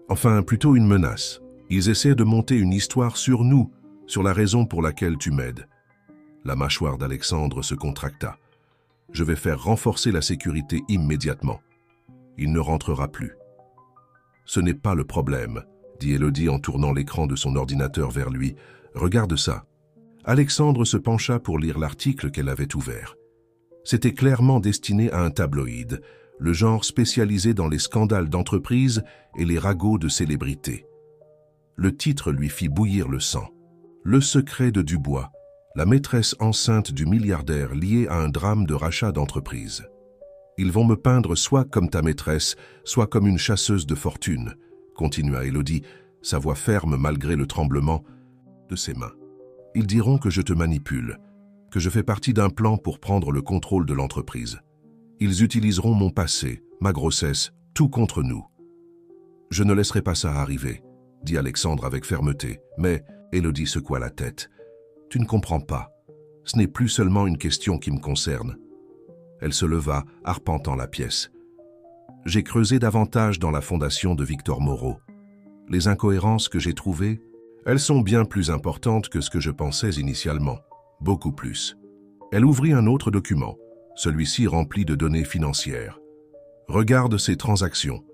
Enfin, plutôt une menace. Ils essaient de monter une histoire sur nous, sur la raison pour laquelle tu m'aides. » La mâchoire d'Alexandre se contracta. « Je vais faire renforcer la sécurité immédiatement. Il ne rentrera plus. » « Ce n'est pas le problème, » dit Élodie en tournant l'écran de son ordinateur vers lui. « Regarde ça. » Alexandre se pencha pour lire l'article qu'elle avait ouvert. C'était clairement destiné à un tabloïd, le genre spécialisé dans les scandales d'entreprise et les ragots de célébrités. Le titre lui fit bouillir le sang. Le secret de Dubois, la maîtresse enceinte du milliardaire liée à un drame de rachat d'entreprise. Ils vont me peindre soit comme ta maîtresse, soit comme une chasseuse de fortune, continua Élodie, sa voix ferme malgré le tremblement de ses mains. Ils diront que je te manipule, que je fais partie d'un plan pour prendre le contrôle de l'entreprise. Ils utiliseront mon passé, ma grossesse, tout contre nous. Je ne laisserai pas ça arriver, dit Alexandre avec fermeté, mais Élodie secoua la tête. Tu ne comprends pas. Ce n'est plus seulement une question qui me concerne. Elle se leva, arpentant la pièce. J'ai creusé davantage dans la fondation de Victor Moreau. Les incohérences que j'ai trouvées, elles sont bien plus importantes que ce que je pensais initialement. Beaucoup plus. Elle ouvrit un autre document, celui-ci rempli de données financières. Regarde ces transactions.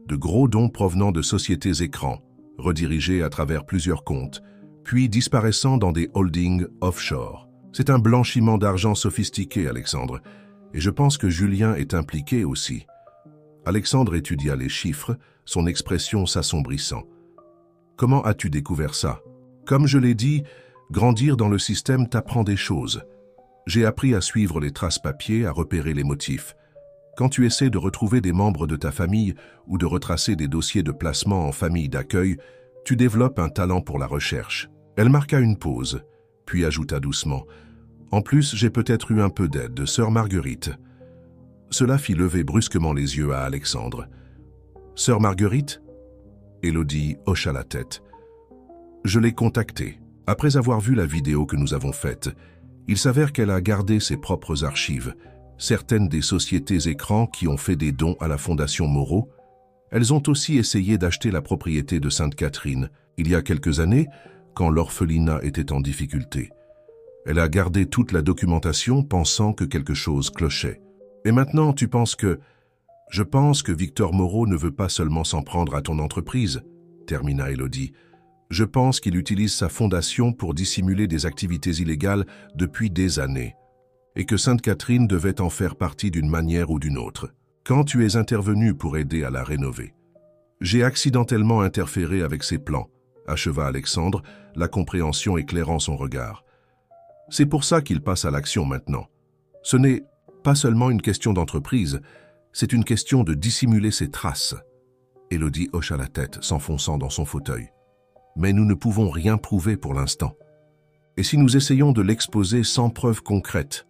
De gros dons provenant de sociétés écrans, redirigés à travers plusieurs comptes, puis disparaissant dans des holdings offshore. C'est un blanchiment d'argent sophistiqué, Alexandre, et je pense que Julien est impliqué aussi. Alexandre étudia les chiffres, son expression s'assombrissant. Comment as-tu découvert ça? Comme je l'ai dit, grandir dans le système t'apprend des choses. J'ai appris à suivre les traces papier, à repérer les motifs. Quand tu essaies de retrouver des membres de ta famille ou de retracer des dossiers de placement en famille d'accueil, tu développes un talent pour la recherche. Elle marqua une pause, puis ajouta doucement. En plus, j'ai peut-être eu un peu d'aide de sœur Marguerite. Cela fit lever brusquement les yeux à Alexandre. Sœur Marguerite? Élodie hocha la tête. Je l'ai contactée. Après avoir vu la vidéo que nous avons faite, il s'avère qu'elle a gardé ses propres archives, certaines des sociétés écrans qui ont fait des dons à la Fondation Moreau, elles ont aussi essayé d'acheter la propriété de Sainte-Catherine, il y a quelques années, quand l'orphelinat était en difficulté. Elle a gardé toute la documentation pensant que quelque chose clochait. Et maintenant, tu penses que... Je pense que Victor Moreau ne veut pas seulement s'en prendre à ton entreprise, termina Élodie. Je pense qu'il utilise sa fondation pour dissimuler des activités illégales depuis des années, et que Sainte-Catherine devait en faire partie d'une manière ou d'une autre. Quand tu es intervenu pour aider à la rénover, j'ai accidentellement interféré avec ses plans, acheva Alexandre, la compréhension éclairant son regard. C'est pour ça qu'il passe à l'action maintenant. Ce n'est pas seulement une question d'entreprise, c'est une question de dissimuler ses traces. Élodie hocha la tête, s'enfonçant dans son fauteuil. Mais nous ne pouvons rien prouver pour l'instant. Et si nous essayons de l'exposer sans preuve concrète,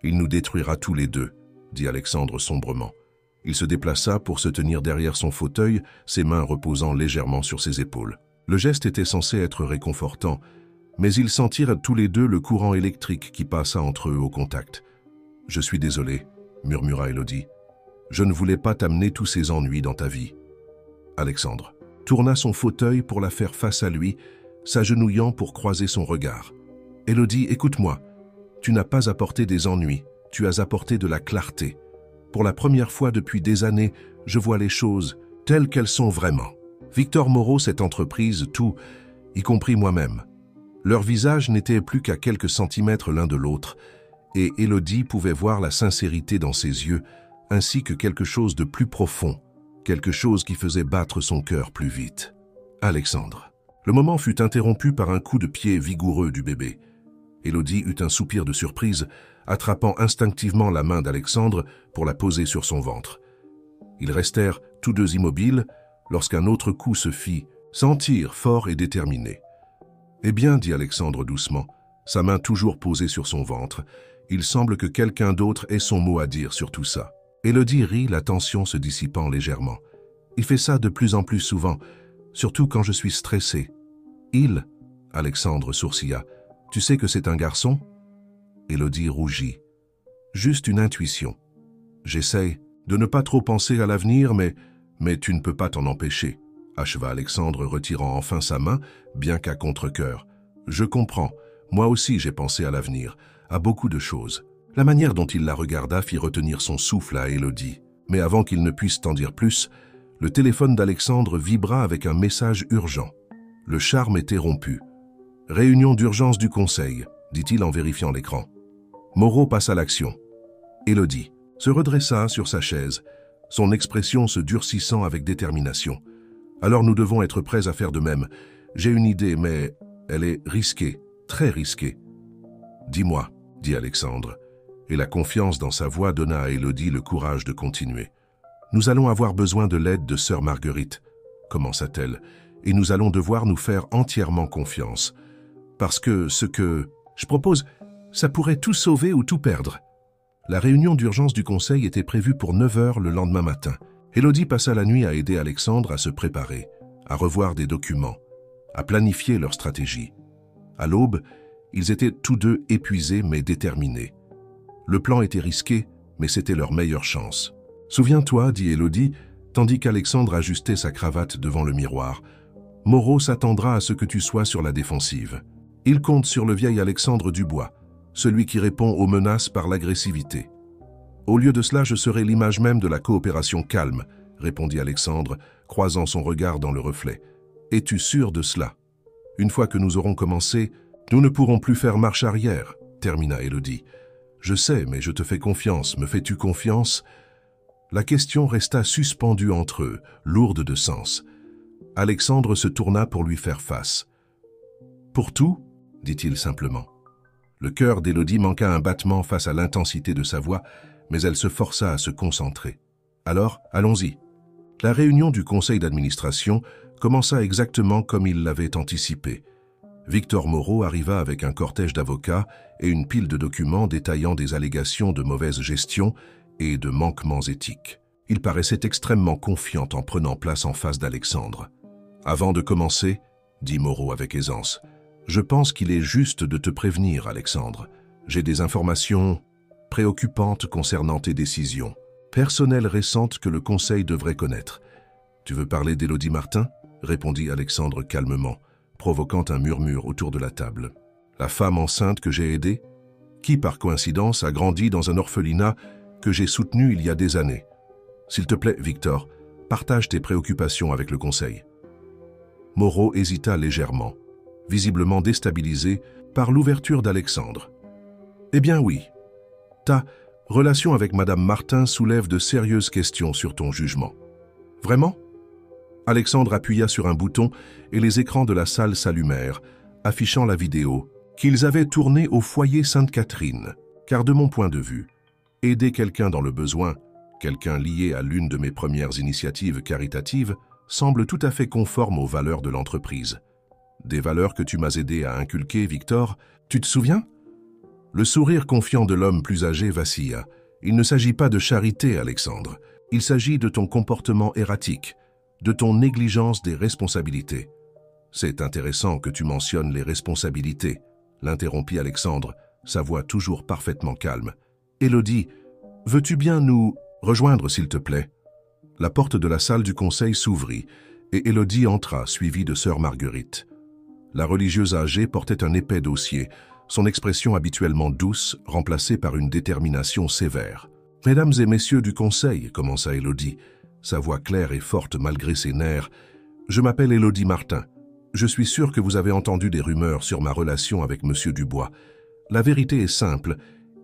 il nous détruira tous les deux, dit Alexandre sombrement. Il se déplaça pour se tenir derrière son fauteuil, ses mains reposant légèrement sur ses épaules. Le geste était censé être réconfortant, mais ils sentirent tous les deux le courant électrique qui passa entre eux au contact. « Je suis désolé, » murmura Élodie. « Je ne voulais pas t'amener tous ces ennuis dans ta vie. » Alexandre tourna son fauteuil pour la faire face à lui, s'agenouillant pour croiser son regard. « Élodie, écoute-moi. Tu n'as pas apporté des ennuis, tu as apporté de la clarté. Pour la première fois depuis des années, je vois les choses telles qu'elles sont vraiment. Victor Moreau, cette entreprise, tout, y compris moi-même. Leurs visages n'étaient plus qu'à quelques centimètres l'un de l'autre, et Élodie pouvait voir la sincérité dans ses yeux, ainsi que quelque chose de plus profond, quelque chose qui faisait battre son cœur plus vite. Alexandre. Le moment fut interrompu par un coup de pied vigoureux du bébé. Élodie eut un soupir de surprise, attrapant instinctivement la main d'Alexandre pour la poser sur son ventre. Ils restèrent tous deux immobiles lorsqu'un autre coup se fit sentir fort et déterminé. « Eh bien, dit Alexandre doucement, sa main toujours posée sur son ventre, il semble que quelqu'un d'autre ait son mot à dire sur tout ça. » Élodie rit, la tension se dissipant légèrement. « Il fait ça de plus en plus souvent, surtout quand je suis stressé. »« Il » Alexandre sourcilla. « Tu sais que c'est un garçon ?» Élodie rougit. « Juste une intuition. J'essaye de ne pas trop penser à l'avenir, mais tu ne peux pas t'en empêcher. » acheva Alexandre, retirant enfin sa main, bien qu'à contre-cœur. « Je comprends. Moi aussi j'ai pensé à l'avenir, à beaucoup de choses. » La manière dont il la regarda fit retenir son souffle à Élodie. Mais avant qu'il ne puisse en dire plus, le téléphone d'Alexandre vibra avec un message urgent. Le charme était rompu. « Réunion d'urgence du conseil », dit-il en vérifiant l'écran. Moreau passe à l'action. Élodie se redressa sur sa chaise, son expression se durcissant avec détermination. « Alors nous devons être prêts à faire de même. J'ai une idée, mais elle est risquée, très risquée. »« Dis-moi, » dit Alexandre, et la confiance dans sa voix donna à Élodie le courage de continuer. « Nous allons avoir besoin de l'aide de sœur Marguerite, » commença-t-elle, « et nous allons devoir nous faire entièrement confiance. Parce que ce que je propose, ça pourrait tout sauver ou tout perdre. » La réunion d'urgence du conseil était prévue pour 9 heures le lendemain matin. Élodie passa la nuit à aider Alexandre à se préparer, à revoir des documents, à planifier leur stratégie. À l'aube, ils étaient tous deux épuisés mais déterminés. Le plan était risqué, mais c'était leur meilleure chance. « Souviens-toi, dit Élodie, tandis qu'Alexandre ajustait sa cravate devant le miroir. Moreau s'attendra à ce que tu sois sur la défensive. Il compte sur le vieil Alexandre Dubois, celui qui répond aux menaces par l'agressivité. Au lieu de cela, je serai l'image même de la coopération calme, répondit Alexandre, croisant son regard dans le reflet. Es-tu sûr de cela? Une fois que nous aurons commencé, nous ne pourrons plus faire marche arrière, termina Élodie. Je sais, mais je te fais confiance. Me fais-tu confiance? La question resta suspendue entre eux, lourde de sens. Alexandre se tourna pour lui faire face. Pour tout, dit-il simplement. Le cœur d'Élodie manqua un battement face à l'intensité de sa voix, mais elle se força à se concentrer. Alors, allons-y. La réunion du conseil d'administration commença exactement comme il l'avait anticipé. Victor Moreau arriva avec un cortège d'avocats et une pile de documents détaillant des allégations de mauvaise gestion et de manquements éthiques. Il paraissait extrêmement confiant en prenant place en face d'Alexandre. « Avant de commencer, dit Moreau avec aisance, je pense qu'il est juste de te prévenir, Alexandre. J'ai des informations préoccupantes concernant tes décisions, personnelles récentes que le Conseil devrait connaître. Tu veux parler d'Élodie Martin? Répondit Alexandre calmement, provoquant un murmure autour de la table. La femme enceinte que j'ai aidée, qui par coïncidence a grandi dans un orphelinat que j'ai soutenu il y a des années. S'il te plaît, Victor, partage tes préoccupations avec le Conseil. Moreau hésita légèrement, visiblement déstabilisé par l'ouverture d'Alexandre. Eh bien oui, ta relation avec Madame Martin soulève de sérieuses questions sur ton jugement. Vraiment? Alexandre appuya sur un bouton et les écrans de la salle s'allumèrent, affichant la vidéo qu'ils avaient tournée au foyer Sainte-Catherine. Car de mon point de vue, aider quelqu'un dans le besoin, quelqu'un lié à l'une de mes premières initiatives caritatives, semble tout à fait conforme aux valeurs de l'entreprise. Des valeurs que tu m'as aidé à inculquer, Victor, tu te souviens? Le sourire confiant de l'homme plus âgé vacilla. Il ne s'agit pas de charité, Alexandre. Il s'agit de ton comportement erratique, de ton négligence des responsabilités. C'est intéressant que tu mentionnes les responsabilités, l'interrompit Alexandre, sa voix toujours parfaitement calme. Élodie, veux-tu bien nous rejoindre, s'il te plaît? La porte de la salle du conseil s'ouvrit et Élodie entra, suivie de sœur Marguerite. La religieuse âgée portait un épais dossier, son expression habituellement douce, remplacée par une détermination sévère. « Mesdames et messieurs du conseil, commença Élodie, sa voix claire et forte malgré ses nerfs, je m'appelle Élodie Martin. Je suis sûr que vous avez entendu des rumeurs sur ma relation avec Monsieur Dubois. La vérité est simple,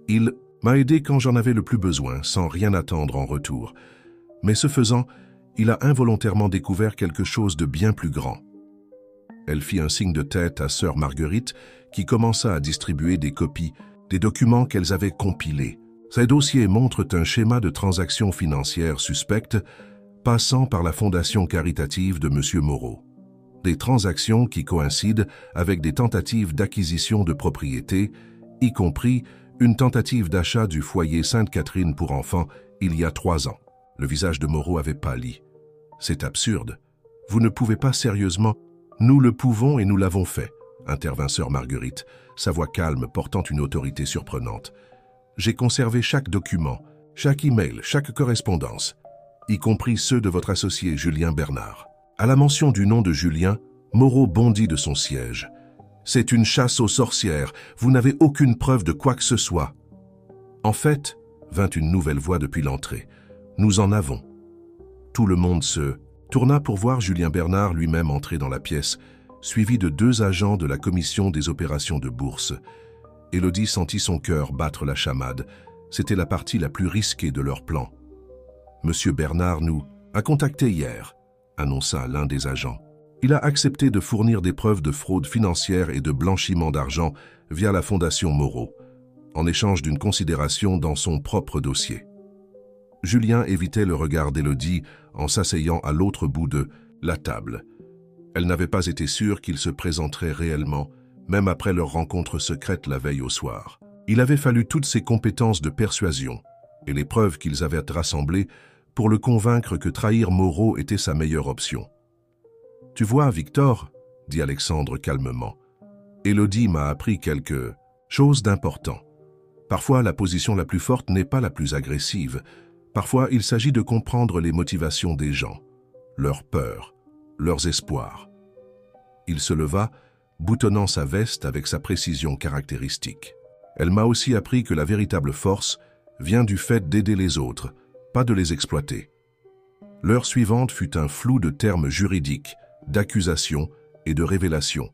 il m'a aidé quand j'en avais le plus besoin, sans rien attendre en retour. Mais ce faisant, il a involontairement découvert quelque chose de bien plus grand. » Elle fit un signe de tête à sœur Marguerite, qui commença à distribuer des copies, des documents qu'elles avaient compilés. Ces dossiers montrent un schéma de transactions financières suspectes passant par la fondation caritative de M. Moreau. Des transactions qui coïncident avec des tentatives d'acquisition de propriétés, y compris une tentative d'achat du foyer Sainte-Catherine pour enfants il y a 3 ans. Le visage de Moreau avait pâli. « C'est absurde. Vous ne pouvez pas sérieusement... »« Nous le pouvons et nous l'avons fait, » intervint sœur Marguerite, sa voix calme portant une autorité surprenante. « J'ai conservé chaque document, chaque email, chaque correspondance, y compris ceux de votre associé Julien Bernard. » À la mention du nom de Julien, Moreau bondit de son siège. « C'est une chasse aux sorcières, vous n'avez aucune preuve de quoi que ce soit. » « En fait, » vint une nouvelle voix depuis l'entrée, « nous en avons. » Tout le monde se tourna pour voir Julien Bernard lui-même entrer dans la pièce, suivi de 2 agents de la commission des opérations de bourse. Élodie sentit son cœur battre la chamade. C'était la partie la plus risquée de leur plan. « Monsieur Bernard nous a contacté hier, » annonça l'un des agents. « Il a accepté de fournir des preuves de fraude financière et de blanchiment d'argent via la Fondation Moreau, en échange d'une considération dans son propre dossier. » Julien évitait le regard d'Élodie en s'asseyant à l'autre bout de la table. Elle n'avait pas été sûre qu'il se présenterait réellement, même après leur rencontre secrète la veille au soir. Il avait fallu toutes ses compétences de persuasion et les preuves qu'ils avaient rassemblées pour le convaincre que trahir Moreau était sa meilleure option. « Tu vois, Victor, » dit Alexandre calmement, « Élodie m'a appris quelque chose d'important. Parfois, la position la plus forte n'est pas la plus agressive. Parfois, il s'agit de comprendre les motivations des gens, leurs peurs, leurs espoirs. » Il se leva, boutonnant sa veste avec sa précision caractéristique. « Elle m'a aussi appris que la véritable force vient du fait d'aider les autres, pas de les exploiter. » L'heure suivante fut un flou de termes juridiques, d'accusations et de révélations.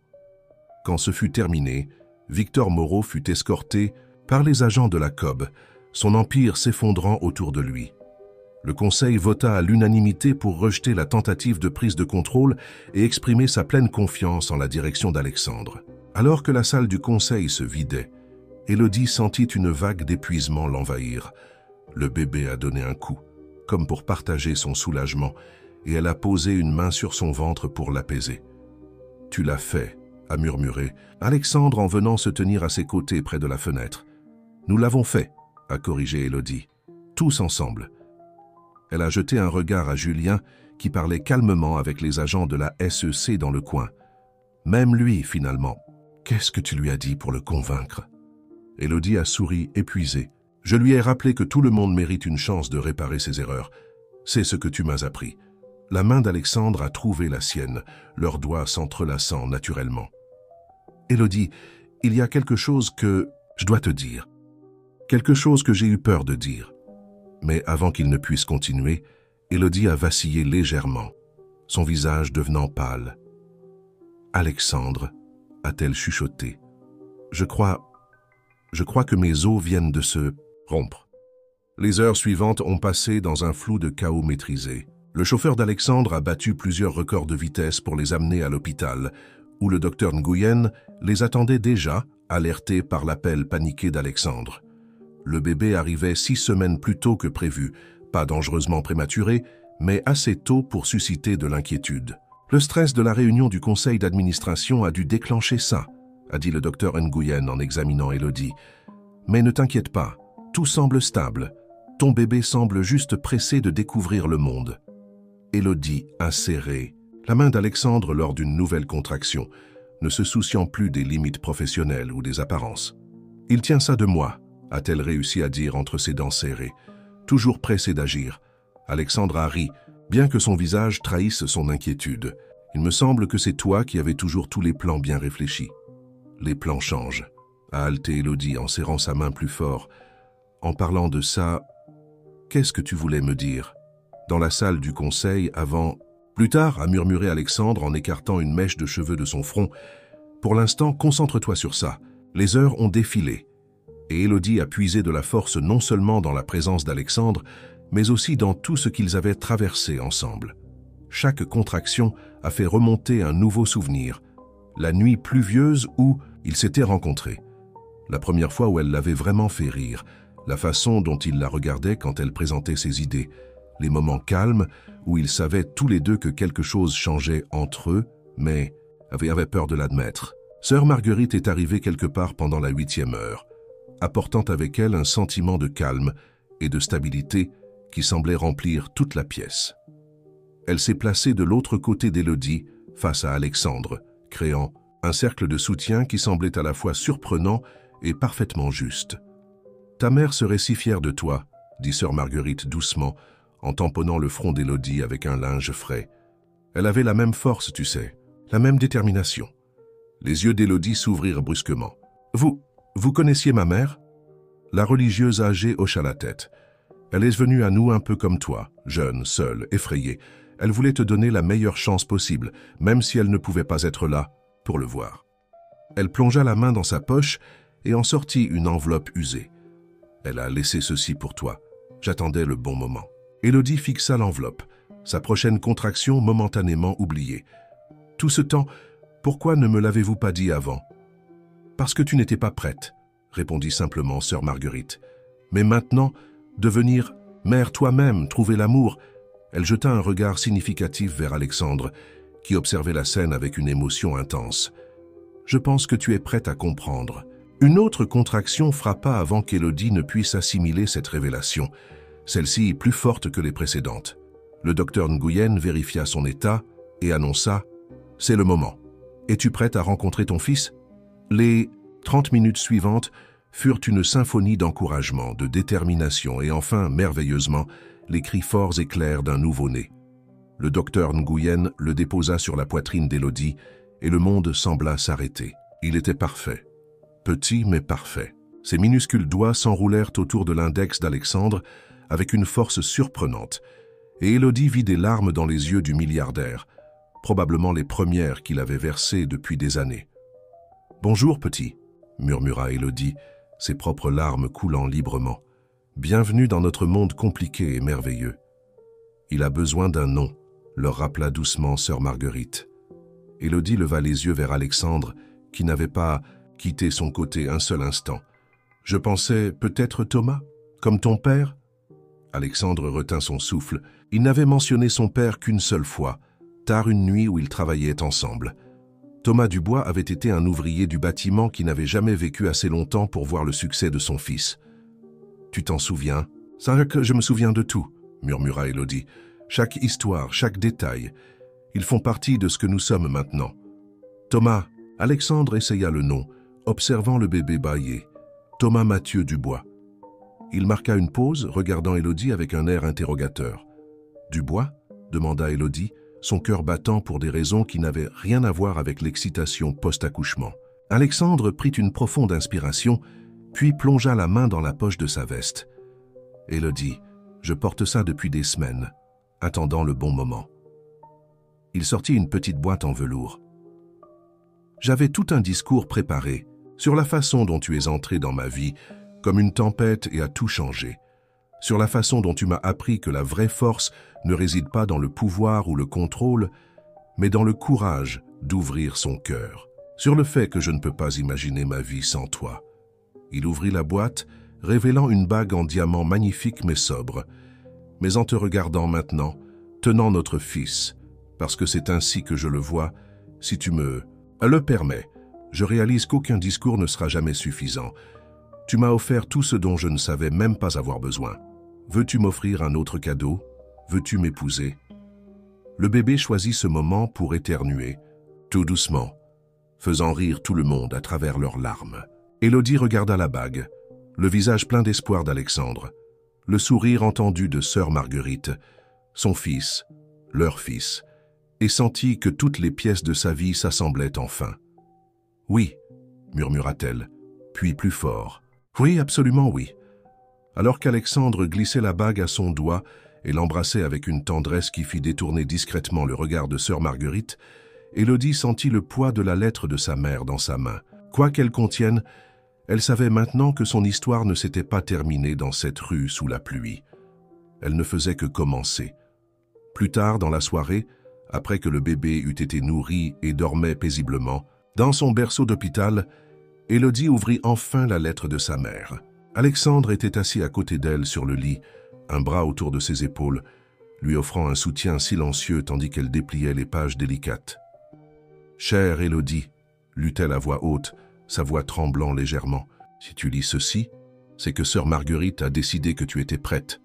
Quand ce fut terminé, Victor Moreau fut escorté par les agents de la COB, son empire s'effondrant autour de lui. Le Conseil vota à l'unanimité pour rejeter la tentative de prise de contrôle et exprimer sa pleine confiance en la direction d'Alexandre. Alors que la salle du Conseil se vidait, Élodie sentit une vague d'épuisement l'envahir. Le bébé a donné un coup, comme pour partager son soulagement, et elle a posé une main sur son ventre pour l'apaiser. « Tu l'as fait », a murmuré Alexandre en venant se tenir à ses côtés près de la fenêtre. « Nous l'avons fait », a corrigé Élodie. « Tous ensemble. » Elle a jeté un regard à Julien qui parlait calmement avec les agents de la SEC dans le coin. Même lui, finalement. « Qu'est-ce que tu lui as dit pour le convaincre ?» Élodie a souri épuisée. « Je lui ai rappelé que tout le monde mérite une chance de réparer ses erreurs. C'est ce que tu m'as appris. La main d'Alexandre a trouvé la sienne, leurs doigts s'entrelaçant naturellement. Élodie, il y a quelque chose que je dois te dire. Quelque chose que j'ai eu peur de dire. Mais avant qu'il ne puisse continuer, Élodie a vacillé légèrement, son visage devenant pâle. « Alexandre, a-t-elle chuchoté, je crois que mes os viennent de se rompre. » Les heures suivantes ont passé dans un flou de chaos maîtrisé. Le chauffeur d'Alexandre a battu plusieurs records de vitesse pour les amener à l'hôpital, où le docteur Nguyen les attendait déjà, alerté par l'appel paniqué d'Alexandre. Le bébé arrivait 6 semaines plus tôt que prévu, pas dangereusement prématuré, mais assez tôt pour susciter de l'inquiétude. Le stress de la réunion du conseil d'administration a dû déclencher ça, a dit le docteur Nguyen en examinant Élodie. Mais ne t'inquiète pas, tout semble stable. Ton bébé semble juste pressé de découvrir le monde. Élodie a serré la main d'Alexandre lors d'une nouvelle contraction, ne se souciant plus des limites professionnelles ou des apparences. « Il tient ça de moi », a-t-elle réussi à dire entre ses dents serrées, toujours pressée d'agir. Alexandre a ri, bien que son visage trahisse son inquiétude. « Il me semble que c'est toi qui avais toujours tous les plans bien réfléchis. »« Les plans changent », a haleté Élodie en serrant sa main plus fort. « En parlant de ça, qu'est-ce que tu voulais me dire ?» Dans la salle du conseil, avant... Plus tard, a murmuré Alexandre en écartant une mèche de cheveux de son front. « Pour l'instant, concentre-toi sur ça. Les heures ont défilé. » Et Élodie a puisé de la force non seulement dans la présence d'Alexandre, mais aussi dans tout ce qu'ils avaient traversé ensemble. Chaque contraction a fait remonter un nouveau souvenir. La nuit pluvieuse où ils s'étaient rencontrés. La première fois où elle l'avait vraiment fait rire. La façon dont il la regardait quand elle présentait ses idées. Les moments calmes où ils savaient tous les deux que quelque chose changeait entre eux, mais avaient peur de l'admettre. Sœur Marguerite est arrivée quelque part pendant la 8e heure, apportant avec elle un sentiment de calme et de stabilité qui semblait remplir toute la pièce. Elle s'est placée de l'autre côté d'Élodie, face à Alexandre, créant un cercle de soutien qui semblait à la fois surprenant et parfaitement juste. « Ta mère serait si fière de toi, » dit sœur Marguerite doucement, en tamponnant le front d'Élodie avec un linge frais. Elle avait la même force, tu sais, la même détermination. Les yeux d'Élodie s'ouvrirent brusquement. « Vous connaissiez ma mère ?» La religieuse âgée hocha la tête. « Elle est venue à nous un peu comme toi, jeune, seule, effrayée. Elle voulait te donner la meilleure chance possible, même si elle ne pouvait pas être là pour le voir. » Elle plongea la main dans sa poche et en sortit une enveloppe usée. « Elle a laissé ceci pour toi. J'attendais le bon moment. » Élodie fixa l'enveloppe, sa prochaine contraction momentanément oubliée. « Tout ce temps, pourquoi ne me l'avez-vous pas dit avant ?»« Parce que tu n'étais pas prête, » répondit simplement sœur Marguerite. « Mais maintenant, devenir mère toi-même, trouver l'amour... » Elle jeta un regard significatif vers Alexandre, qui observait la scène avec une émotion intense. « Je pense que tu es prête à comprendre. » Une autre contraction frappa avant qu'Élodie ne puisse assimiler cette révélation, celle-ci plus forte que les précédentes. Le docteur Nguyen vérifia son état et annonça « C'est le moment. Es-tu prête à rencontrer ton fils ?» Les 30 minutes suivantes furent une symphonie d'encouragement, de détermination et enfin, merveilleusement, les cris forts et clairs d'un nouveau-né. Le docteur Nguyen le déposa sur la poitrine d'Élodie et le monde sembla s'arrêter. Il était parfait. Petit mais parfait. Ses minuscules doigts s'enroulèrent autour de l'index d'Alexandre avec une force surprenante, et Élodie vit des larmes dans les yeux du milliardaire, probablement les premières qu'il avait versées depuis des années. « Bonjour, petit », murmura Élodie, ses propres larmes coulant librement. « Bienvenue dans notre monde compliqué et merveilleux. »« Il a besoin d'un nom », leur rappela doucement sœur Marguerite. Élodie leva les yeux vers Alexandre, qui n'avait pas quitté son côté un seul instant. « Je pensais peut-être Thomas, comme ton père ?» Alexandre retint son souffle. Il n'avait mentionné son père qu'une seule fois, tard une nuit où ils travaillaient ensemble. Thomas Dubois avait été un ouvrier du bâtiment qui n'avait jamais vécu assez longtemps pour voir le succès de son fils. « Tu t'en souviens ?»« C'est vrai que je me souviens de tout, » murmura Élodie. « Chaque histoire, chaque détail. Ils font partie de ce que nous sommes maintenant. »« Thomas » Alexandre essaya le nom, observant le bébé bâillé. « Thomas Mathieu Dubois. » Il marqua une pause, regardant Élodie avec un air interrogateur. « Du bois ?» demanda Élodie, son cœur battant pour des raisons qui n'avaient rien à voir avec l'excitation post-accouchement. Alexandre prit une profonde inspiration, puis plongea la main dans la poche de sa veste. « Élodie, je porte ça depuis des semaines, attendant le bon moment. » Il sortit une petite boîte en velours. « J'avais tout un discours préparé sur la façon dont tu es entré dans ma vie, comme une tempête et a tout changé. Sur la façon dont tu m'as appris que la vraie force ne réside pas dans le pouvoir ou le contrôle, mais dans le courage d'ouvrir son cœur. Sur le fait que je ne peux pas imaginer ma vie sans toi. » Il ouvrit la boîte, révélant une bague en diamant magnifique mais sobre. « Mais en te regardant maintenant, tenant notre fils, parce que c'est ainsi que je le vois, si tu me le permets, je réalise qu'aucun discours ne sera jamais suffisant. Tu m'as offert tout ce dont je ne savais même pas avoir besoin. Veux-tu m'offrir un autre cadeau? Veux-tu m'épouser ?» Le bébé choisit ce moment pour éternuer, tout doucement, faisant rire tout le monde à travers leurs larmes. Élodie regarda la bague, le visage plein d'espoir d'Alexandre, le sourire entendu de sœur Marguerite, son fils, leur fils, et sentit que toutes les pièces de sa vie s'assemblaient enfin. « Oui, » murmura-t-elle, puis plus fort. « Oui, absolument oui. » Alors qu'Alexandre glissait la bague à son doigt et l'embrassait avec une tendresse qui fit détourner discrètement le regard de sœur Marguerite, Élodie sentit le poids de la lettre de sa mère dans sa main. Quoi qu'elle contienne, elle savait maintenant que son histoire ne s'était pas terminée dans cette rue sous la pluie. Elle ne faisait que commencer. Plus tard dans la soirée, après que le bébé eut été nourri et dormait paisiblement, dans son berceau d'hôpital, Élodie ouvrit enfin la lettre de sa mère. Alexandre était assis à côté d'elle sur le lit, un bras autour de ses épaules, lui offrant un soutien silencieux tandis qu'elle dépliait les pages délicates. « Chère Élodie, » lut-elle à voix haute, sa voix tremblant légèrement, « si tu lis ceci, c'est que sœur Marguerite a décidé que tu étais prête.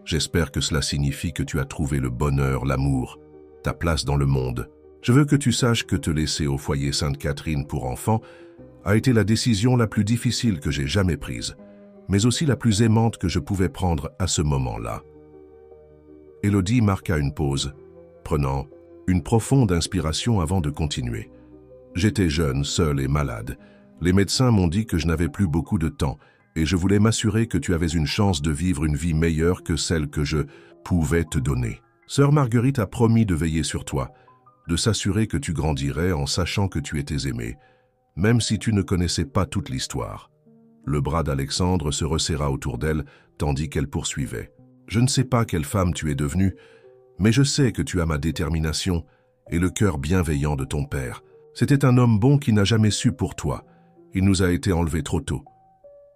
J'espère que cela signifie que tu as trouvé le bonheur, l'amour, ta place dans le monde. Je veux que tu saches que te laisser au foyer Sainte-Catherine pour enfants a été la décision la plus difficile que j'ai jamais prise, mais aussi la plus aimante que je pouvais prendre à ce moment-là. » Élodie marqua une pause, prenant une profonde inspiration avant de continuer. « J'étais jeune, seule et malade. Les médecins m'ont dit que je n'avais plus beaucoup de temps et je voulais m'assurer que tu avais une chance de vivre une vie meilleure que celle que je pouvais te donner. Sœur Marguerite a promis de veiller sur toi, de s'assurer que tu grandirais en sachant que tu étais aimé, même si tu ne connaissais pas toute l'histoire. » Le bras d'Alexandre se resserra autour d'elle, tandis qu'elle poursuivait. « Je ne sais pas quelle femme tu es devenue, mais je sais que tu as ma détermination et le cœur bienveillant de ton père. C'était un homme bon qui n'a jamais su pour toi. Il nous a été enlevé trop tôt.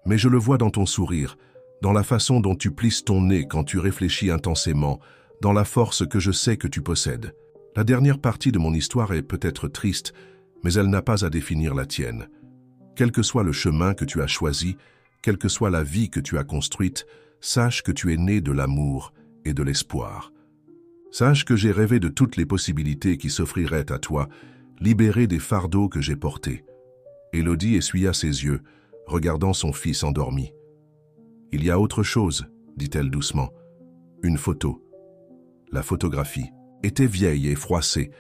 Mais je le vois dans ton sourire, dans la façon dont tu plisses ton nez quand tu réfléchis intensément, dans la force que je sais que tu possèdes. La dernière partie de mon histoire est peut-être triste, mais elle n'a pas à définir la tienne. Quel que soit le chemin que tu as choisi, quelle que soit la vie que tu as construite, sache que tu es né de l'amour et de l'espoir. Sache que j'ai rêvé de toutes les possibilités qui s'offriraient à toi, libéré des fardeaux que j'ai portés. » Élodie essuya ses yeux, regardant son fils endormi. « Il y a autre chose, » dit-elle doucement. « Une photo. » La photographie était vieille et froissée,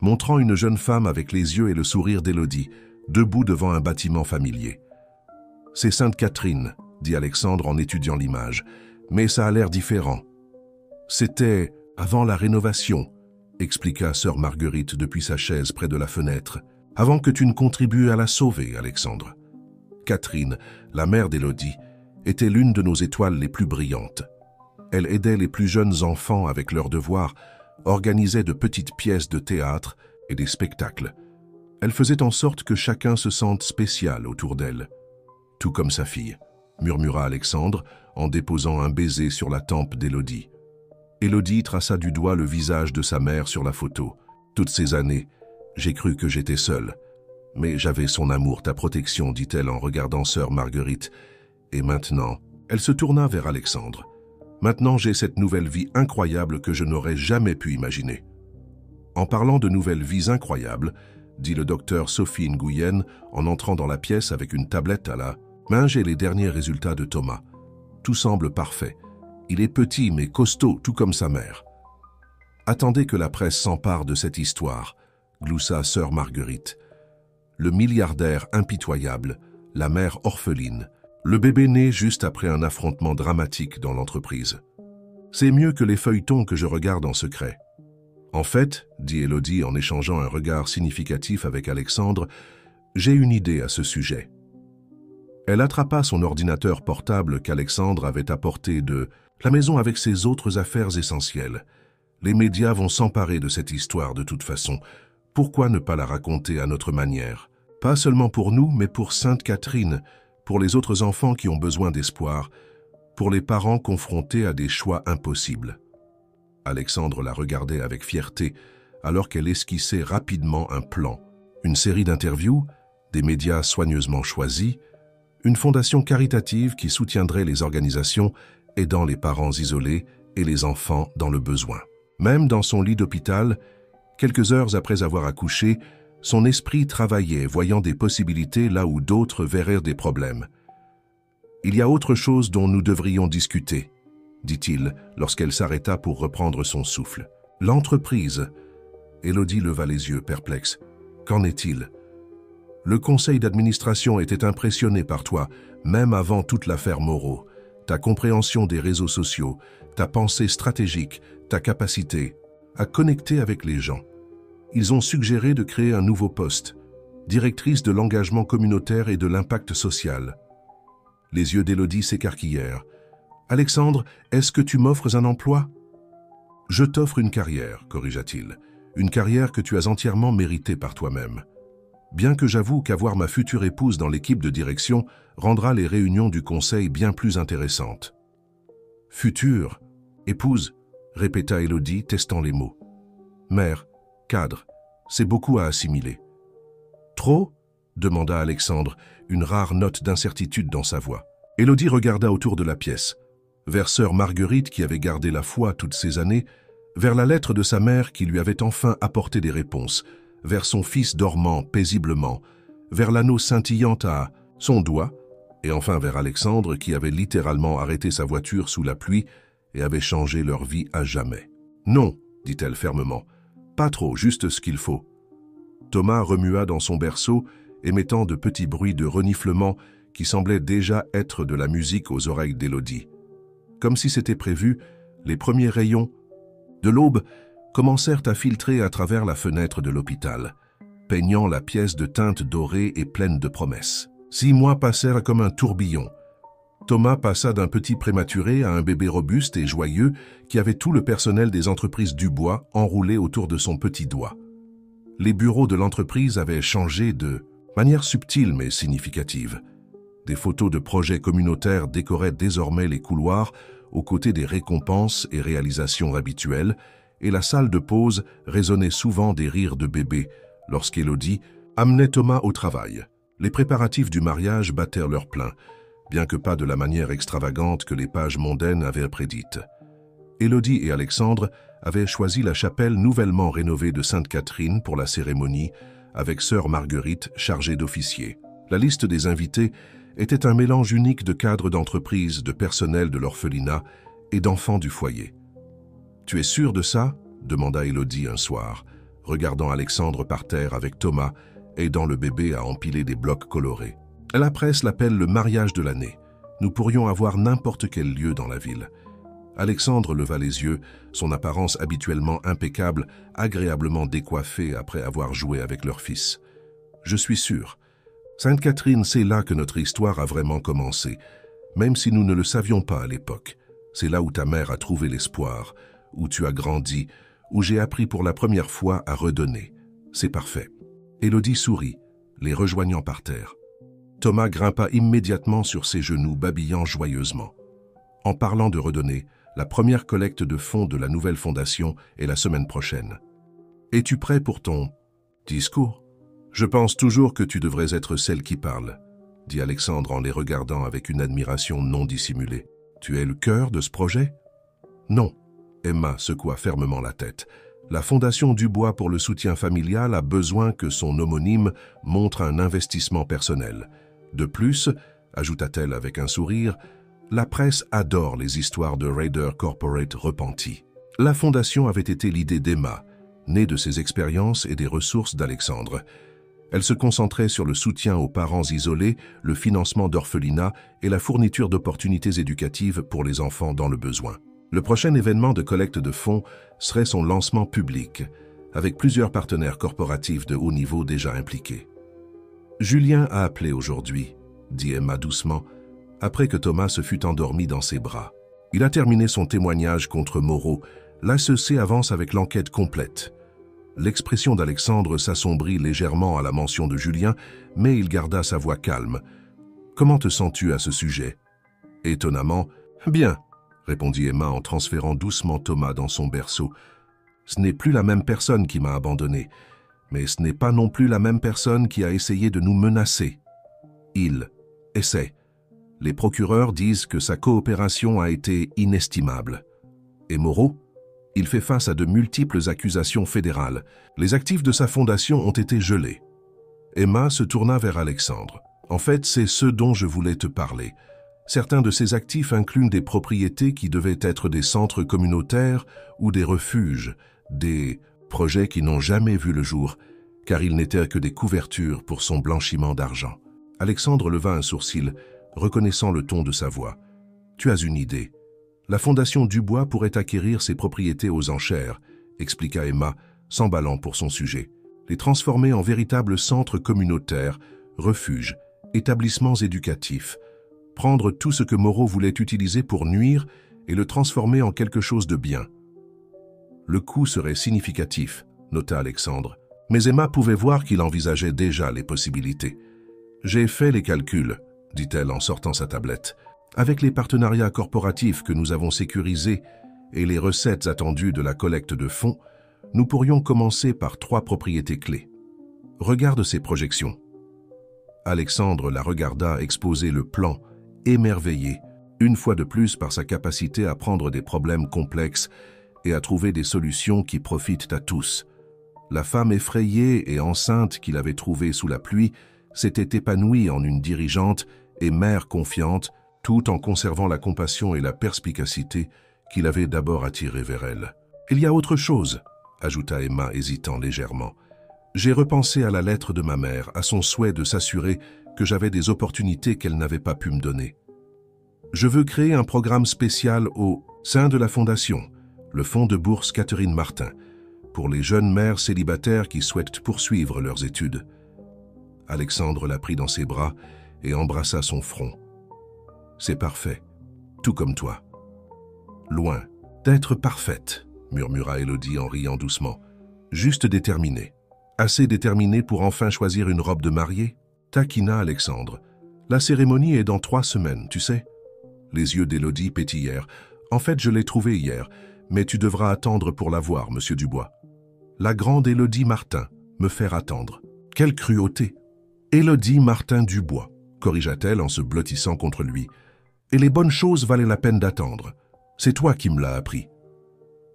montrant une jeune femme avec les yeux et le sourire d'Élodie, debout devant un bâtiment familier. « C'est Sainte-Catherine, » dit Alexandre en étudiant l'image, « mais ça a l'air différent. »« C'était avant la rénovation, » expliqua sœur Marguerite depuis sa chaise près de la fenêtre, « avant que tu ne contribues à la sauver, Alexandre. Catherine, la mère d'Élodie, était l'une de nos étoiles les plus brillantes. Elle aidait les plus jeunes enfants avec leurs devoirs, organisait de petites pièces de théâtre et des spectacles. Elle faisait en sorte que chacun se sente spécial autour d'elle. Tout comme sa fille, murmura Alexandre en déposant un baiser sur la tempe d'Élodie. Élodie traça du doigt le visage de sa mère sur la photo. Toutes ces années, j'ai cru que j'étais seule. Mais j'avais son amour, ta protection, dit-elle en regardant sœur Marguerite. Et maintenant, elle se tourna vers Alexandre. Maintenant, j'ai cette nouvelle vie incroyable que je n'aurais jamais pu imaginer. En parlant de nouvelles vies incroyables, dit le docteur Sophie Nguyen en entrant dans la pièce avec une tablette à la main, j'ai les derniers résultats de Thomas. Tout semble parfait. Il est petit mais costaud, tout comme sa mère. Attendez que la presse s'empare de cette histoire, gloussa sœur Marguerite. Le milliardaire impitoyable, la mère orpheline, le bébé né juste après un affrontement dramatique dans l'entreprise. C'est mieux que les feuilletons que je regarde en secret. En fait, dit Élodie en échangeant un regard significatif avec Alexandre, j'ai une idée à ce sujet. Elle attrapa son ordinateur portable qu'Alexandre avait apporté de la maison avec ses autres affaires essentielles. Les médias vont s'emparer de cette histoire de toute façon. Pourquoi ne pas la raconter à notre manière? Pas seulement pour nous, mais pour Sainte Catherine, pour les autres enfants qui ont besoin d'espoir, pour les parents confrontés à des choix impossibles. Alexandre la regardait avec fierté, alors qu'elle esquissait rapidement un plan. Une série d'interviews, des médias soigneusement choisis, une fondation caritative qui soutiendrait les organisations aidant les parents isolés et les enfants dans le besoin. Même dans son lit d'hôpital, quelques heures après avoir accouché, son esprit travaillait, voyant des possibilités là où d'autres verraient des problèmes. « Il y a autre chose dont nous devrions discuter », dit-il lorsqu'elle s'arrêta pour reprendre son souffle. « L'entreprise. » Élodie leva les yeux, perplexe. « Qu'en est-il » ? Le conseil d'administration était impressionné par toi, même avant toute l'affaire Moreau. Ta compréhension des réseaux sociaux, ta pensée stratégique, ta capacité à connecter avec les gens. Ils ont suggéré de créer un nouveau poste, directrice de l'engagement communautaire et de l'impact social. Les yeux d'Élodie s'écarquillèrent. « Alexandre, est-ce que tu m'offres un emploi ?»« Je t'offre une carrière, corrigea-t-il. Une carrière que tu as entièrement méritée par toi-même. Bien que j'avoue qu'avoir ma future épouse dans l'équipe de direction rendra les réunions du conseil bien plus intéressantes. »« Future, épouse ?» répéta Élodie, testant les mots. « Mère, cadre, c'est beaucoup à assimiler. »« Trop ?» demanda Alexandre, une rare note d'incertitude dans sa voix. Élodie regarda autour de la pièce, vers sœur Marguerite qui avait gardé la foi toutes ces années, vers la lettre de sa mère qui lui avait enfin apporté des réponses, vers son fils dormant paisiblement, vers l'anneau scintillant à son doigt, et enfin vers Alexandre qui avait littéralement arrêté sa voiture sous la pluie et avait changé leur vie à jamais. « Non, dit-elle fermement, pas trop, juste ce qu'il faut. » Thomas remua dans son berceau, émettant de petits bruits de reniflement qui semblaient déjà être de la musique aux oreilles d'Élodie. Comme si c'était prévu, les premiers rayons de l'aube commencèrent à filtrer à travers la fenêtre de l'hôpital, peignant la pièce de teintes dorées et pleine de promesses. 6 mois passèrent comme un tourbillon. Thomas passa d'un petit prématuré à un bébé robuste et joyeux qui avait tout le personnel des entreprises Dubois enroulé autour de son petit doigt. Les bureaux de l'entreprise avaient changé de manière subtile mais significative. Des photos de projets communautaires décoraient désormais les couloirs aux côtés des récompenses et réalisations habituelles, et la salle de pause résonnait souvent des rires de bébés lorsqu'Élodie amenait Thomas au travail. Les préparatifs du mariage battèrent leur plein, bien que pas de la manière extravagante que les pages mondaines avaient prédite. Élodie et Alexandre avaient choisi la chapelle nouvellement rénovée de Sainte-Catherine pour la cérémonie, avec sœur Marguerite chargée d'officier. La liste des invités était un mélange unique de cadres d'entreprise, de personnel de l'orphelinat et d'enfants du foyer. « Tu es sûr de ça ?» demanda Élodie un soir, regardant Alexandre par terre avec Thomas, aidant le bébé à empiler des blocs colorés. La presse l'appelle le mariage de l'année. Nous pourrions avoir n'importe quel lieu dans la ville. Alexandre leva les yeux, son apparence habituellement impeccable, agréablement décoiffée après avoir joué avec leur fils. « Je suis sûr. Sainte-Catherine, c'est là que notre histoire a vraiment commencé, même si nous ne le savions pas à l'époque. C'est là où ta mère a trouvé l'espoir, où tu as grandi, où j'ai appris pour la première fois à redonner. C'est parfait. » Élodie sourit, les rejoignant par terre. Thomas grimpa immédiatement sur ses genoux, babillant joyeusement. En parlant de redonner, la première collecte de fonds de la nouvelle fondation est la semaine prochaine. Es-tu prêt pour ton discours? Je pense toujours que tu devrais être celle qui parle, dit Alexandre en les regardant avec une admiration non dissimulée. Tu es le cœur de ce projet? Non. Emma secoua fermement la tête. La Fondation Dubois pour le soutien familial a besoin que son homonyme montre un investissement personnel. De plus, ajouta-t-elle avec un sourire, La presse adore les histoires de Raider Corporate repentis. La fondation avait été l'idée d'Emma, née de ses expériences et des ressources d'Alexandre. Elle se concentrait sur le soutien aux parents isolés, le financement d'orphelinats et la fourniture d'opportunités éducatives pour les enfants dans le besoin. Le prochain événement de collecte de fonds serait son lancement public, avec plusieurs partenaires corporatifs de haut niveau déjà impliqués. « Julien a appelé aujourd'hui », dit Emma doucement, après que Thomas se fut endormi dans ses bras. Il a terminé son témoignage contre Moreau. L'ACC avance avec l'enquête complète. L'expression d'Alexandre s'assombrit légèrement à la mention de Julien, mais il garda sa voix calme. « Comment te sens-tu à ce sujet ?» Étonnamment, « Bien », répondit Emma en transférant doucement Thomas dans son berceau. « Ce n'est plus la même personne qui m'a abandonné, mais ce n'est pas non plus la même personne qui a essayé de nous menacer. Il essaie. Les procureurs disent que sa coopération a été inestimable. Et Moreau ? Il fait face à de multiples accusations fédérales. Les actifs de sa fondation ont été gelés. » Emma se tourna vers Alexandre. « En fait, c'est ce dont je voulais te parler. Certains de ces actifs incluent des propriétés qui devaient être des centres communautaires ou des refuges, des projets qui n'ont jamais vu le jour, car ils n'étaient que des couvertures pour son blanchiment d'argent. » Alexandre leva un sourcil, reconnaissant le ton de sa voix. « Tu as une idée. La Fondation Dubois pourrait acquérir ces propriétés aux enchères, » expliqua Emma, s'emballant pour son sujet. « Les transformer en véritables centres communautaires, refuges, établissements éducatifs. Prendre tout ce que Moreau voulait utiliser pour nuire et le transformer en quelque chose de bien. » Le coût serait significatif, nota Alexandre, mais Emma pouvait voir qu'il envisageait déjà les possibilités. « J'ai fait les calculs, » dit-elle en sortant sa tablette. « Avec les partenariats corporatifs que nous avons sécurisés et les recettes attendues de la collecte de fonds, nous pourrions commencer par 3 propriétés clés. Regarde ces projections. » Alexandre la regarda exposer le plan, émerveillé, une fois de plus par sa capacité à prendre des problèmes complexes et à trouver des solutions qui profitent à tous. La femme effrayée et enceinte qu'il avait trouvée sous la pluie s'était épanouie en une dirigeante et mère confiante, tout en conservant la compassion et la perspicacité qu'il avait d'abord attirées vers elle. « Il y a autre chose, » ajouta Emma hésitant légèrement. « J'ai repensé à la lettre de ma mère, à son souhait de s'assurer que j'avais des opportunités qu'elle n'avait pas pu me donner. Je veux créer un programme spécial au sein de la Fondation, le Fonds de bourse Catherine Martin, pour les jeunes mères célibataires qui souhaitent poursuivre leurs études. » Alexandre la prit dans ses bras et embrassa son front. « C'est parfait, tout comme toi. »« Loin d'être parfaite, » murmura Élodie en riant doucement. « Juste déterminée. Assez déterminée pour enfin choisir une robe de mariée ?» Taquina Alexandre. « La cérémonie est dans 3 semaines, tu sais. » Les yeux d'Élodie pétillèrent. « En fait, je l'ai trouvée hier, mais tu devras attendre pour la voir, monsieur Dubois. »« La grande Élodie Martin, me faire attendre. » Quelle cruauté !»« Élodie Martin Dubois, » corrigea-t-elle en se blottissant contre lui. « Et les bonnes choses valaient la peine d'attendre. C'est toi qui me l'as appris. »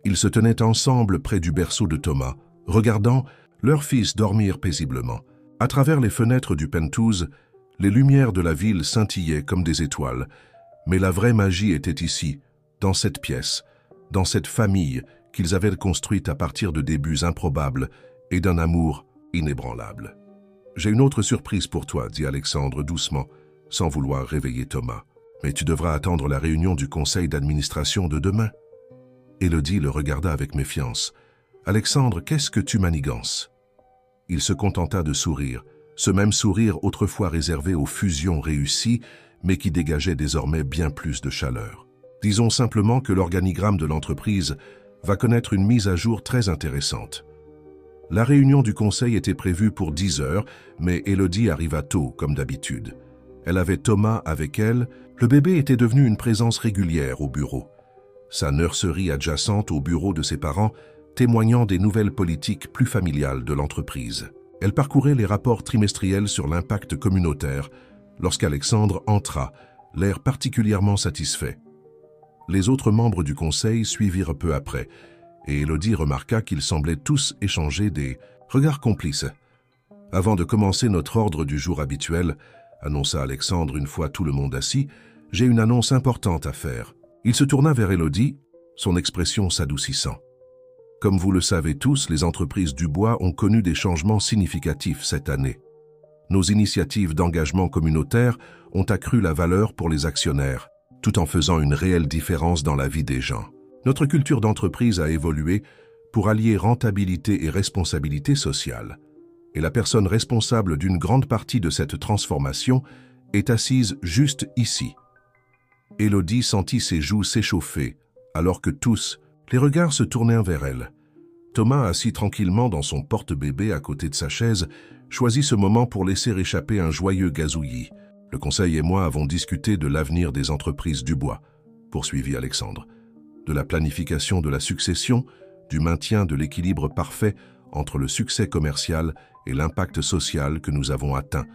Ils se tenaient ensemble près du berceau de Thomas, regardant leur fils dormir paisiblement. À travers les fenêtres du penthouse, les lumières de la ville scintillaient comme des étoiles, mais la vraie magie était ici, dans cette pièce, dans cette famille qu'ils avaient construite à partir de débuts improbables et d'un amour inébranlable. « J'ai une autre surprise pour toi, » dit Alexandre doucement, sans vouloir réveiller Thomas. « Mais tu devras attendre la réunion du conseil d'administration de demain. » Élodie le regarda avec méfiance. « Alexandre, qu'est-ce que tu manigances ?» Il se contenta de sourire, ce même sourire autrefois réservé aux fusions réussies, mais qui dégageait désormais bien plus de chaleur. « Disons simplement que l'organigramme de l'entreprise va connaître une mise à jour très intéressante. » La réunion du conseil était prévue pour 10 heures, mais Élodie arriva tôt, comme d'habitude. Elle avait Thomas avec elle. Le bébé était devenu une présence régulière au bureau. Sa nurserie adjacente au bureau de ses parents, témoignant des nouvelles politiques plus familiales de l'entreprise. Elle parcourait les rapports trimestriels sur l'impact communautaire lorsqu'Alexandre entra, l'air particulièrement satisfait. Les autres membres du conseil suivirent peu après, et Élodie remarqua qu'ils semblaient tous échanger des regards complices. « Avant de commencer notre ordre du jour habituel, » annonça Alexandre une fois tout le monde assis, j'ai une annonce importante à faire. » Il se tourna vers Élodie, son expression s'adoucissant. Comme vous le savez tous, les entreprises du bois ont connu des changements significatifs cette année. Nos initiatives d'engagement communautaire ont accru la valeur pour les actionnaires, tout en faisant une réelle différence dans la vie des gens. Notre culture d'entreprise a évolué pour allier rentabilité et responsabilité sociale. Et la personne responsable d'une grande partie de cette transformation est assise juste ici. Élodie sentit ses joues s'échauffer, alors que tous, les regards se tournèrent vers elle. Thomas, assis tranquillement dans son porte-bébé à côté de sa chaise, choisit ce moment pour laisser échapper un joyeux gazouillis. « Le conseil et moi avons discuté de l'avenir des entreprises du bois, » poursuivit Alexandre. « De la planification de la succession, du maintien de l'équilibre parfait entre le succès commercial et l'impact social que nous avons atteint.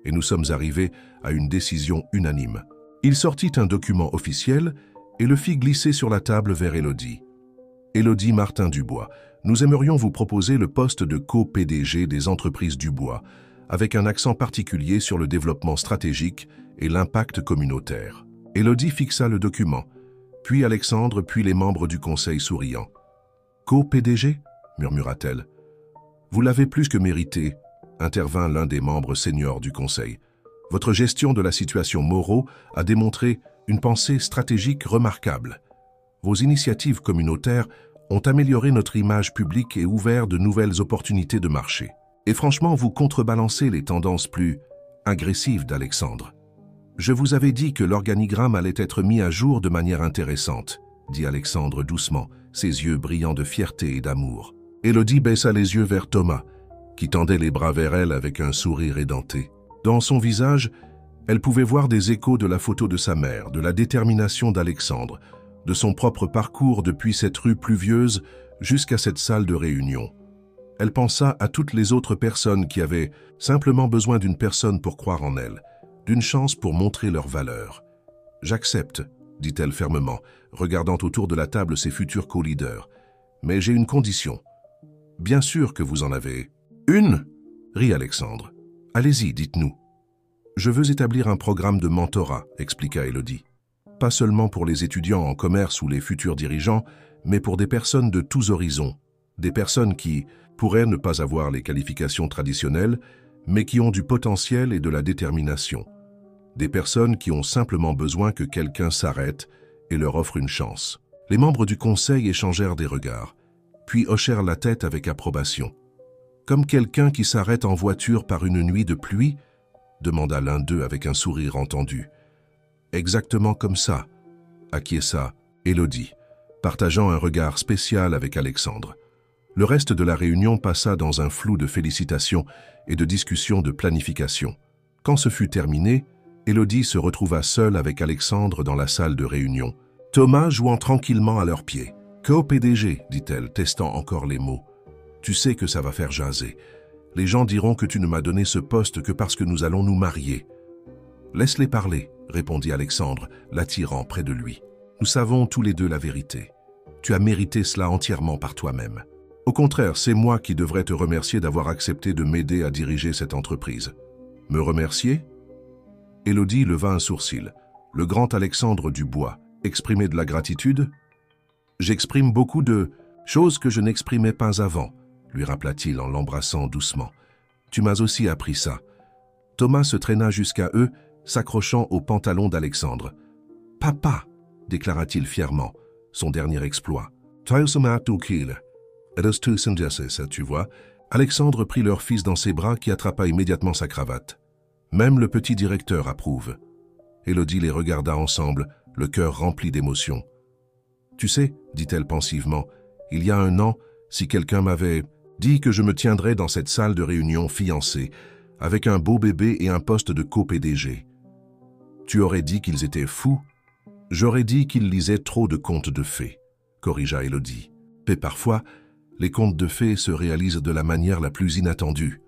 Et nous sommes arrivés à une décision unanime. » Il sortit un document officiel et le fit glisser sur la table vers Élodie. « Élodie Martin-Dubois, nous aimerions vous proposer le poste de co-PDG des entreprises du bois, avec un accent particulier sur le développement stratégique et l'impact communautaire. » Élodie fixa le document, puis Alexandre, puis les membres du conseil souriant. « Co-PDG » murmura-t-elle. « Vous l'avez plus que mérité » intervint l'un des membres seniors du conseil. « Votre gestion de la situation Moreau a démontré une pensée stratégique remarquable. Vos initiatives communautaires ont amélioré notre image publique et ouvert de nouvelles opportunités de marché. Et franchement, vous contrebalancez les tendances plus agressives d'Alexandre. Je vous avais dit que l'organigramme allait être mis à jour de manière intéressante, dit Alexandre doucement, ses yeux brillants de fierté et d'amour. Élodie baissa les yeux vers Thomas, qui tendait les bras vers elle avec un sourire édenté. Dans son visage, elle pouvait voir des échos de la photo de sa mère, de la détermination d'Alexandre, de son propre parcours depuis cette rue pluvieuse jusqu'à cette salle de réunion. Elle pensa à toutes les autres personnes qui avaient simplement besoin d'une personne pour croire en elles, d'une chance pour montrer leur valeur. « J'accepte, » dit-elle fermement, regardant autour de la table ses futurs co-leaders. « Mais j'ai une condition. »« Bien sûr que vous en avez. »« Une » rit Alexandre. « Allez-y, dites-nous. »« Je veux établir un programme de mentorat, » expliqua Élodie. « Pas seulement pour les étudiants en commerce ou les futurs dirigeants, mais pour des personnes de tous horizons. Des personnes qui pourraient ne pas avoir les qualifications traditionnelles, mais qui ont du potentiel et de la détermination. Des personnes qui ont simplement besoin que quelqu'un s'arrête et leur offre une chance. » Les membres du conseil échangèrent des regards, puis hochèrent la tête avec approbation. « Comme quelqu'un qui s'arrête en voiture par une nuit de pluie ?» demanda l'un d'eux avec un sourire entendu. « Exactement comme ça », acquiesça Élodie, partageant un regard spécial avec Alexandre. Le reste de la réunion passa dans un flou de félicitations et de discussions de planification. Quand ce fut terminé, Élodie se retrouva seule avec Alexandre dans la salle de réunion, Thomas jouant tranquillement à leurs pieds. « Co-PDG, dit-elle, testant encore les mots. Tu sais que ça va faire jaser. Les gens diront que tu ne m'as donné ce poste que parce que nous allons nous marier. »« Laisse-les parler, » répondit Alexandre, l'attirant près de lui. « Nous savons tous les deux la vérité. Tu as mérité cela entièrement par toi-même. Au contraire, c'est moi qui devrais te remercier d'avoir accepté de m'aider à diriger cette entreprise. »« Me remercier ?» Élodie leva un sourcil. Le grand Alexandre Dubois exprimait de la gratitude. « J'exprime beaucoup de choses que je n'exprimais pas avant, » lui rappela-t-il en l'embrassant doucement. « Tu m'as aussi appris ça. » Thomas se traîna jusqu'à eux, s'accrochant au pantalon d'Alexandre. « Papa !» déclara-t-il fièrement, son dernier exploit. « Tu vois ?» Alexandre prit leur fils dans ses bras qui attrapa immédiatement sa cravate. Même le petit directeur approuve. Élodie les regarda ensemble, le cœur rempli d'émotion. « Tu sais, dit-elle pensivement, il y a un an, si quelqu'un m'avait dit que je me tiendrais dans cette salle de réunion fiancée, avec un beau bébé et un poste de co-PDG. Tu aurais dit qu'ils étaient fous. J'aurais dit qu'ils lisaient trop de contes de fées, corrigea Élodie. Mais parfois, les contes de fées se réalisent de la manière la plus inattendue.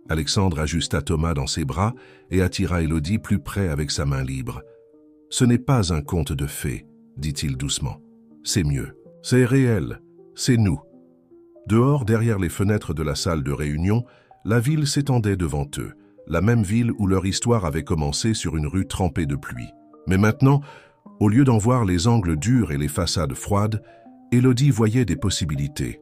Alexandre ajusta Thomas dans ses bras et attira Élodie plus près avec sa main libre. « Ce n'est pas un conte de fées, dit-il doucement. C'est mieux. C'est réel. C'est nous. » Dehors, derrière les fenêtres de la salle de réunion, la ville s'étendait devant eux, la même ville où leur histoire avait commencé sur une rue trempée de pluie. Mais maintenant, au lieu d'en voir les angles durs et les façades froides, Élodie voyait des possibilités,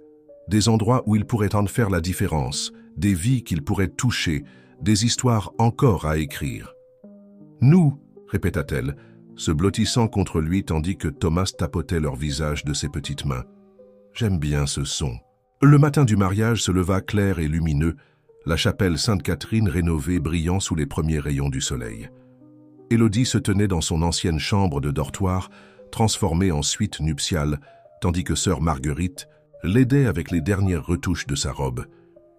des endroits où il pourrait en faire la différence, des vies qu'il pourrait toucher, des histoires encore à écrire. « Nous !» répéta-t-elle, se blottissant contre lui tandis que Thomas tapotait leur visage de ses petites mains. « J'aime bien ce son. » Le matin du mariage se leva clair et lumineux, la chapelle Sainte-Catherine rénovée brillant sous les premiers rayons du soleil. Élodie se tenait dans son ancienne chambre de dortoir, transformée en suite nuptiale, tandis que sœur Marguerite l'aidait avec les dernières retouches de sa robe,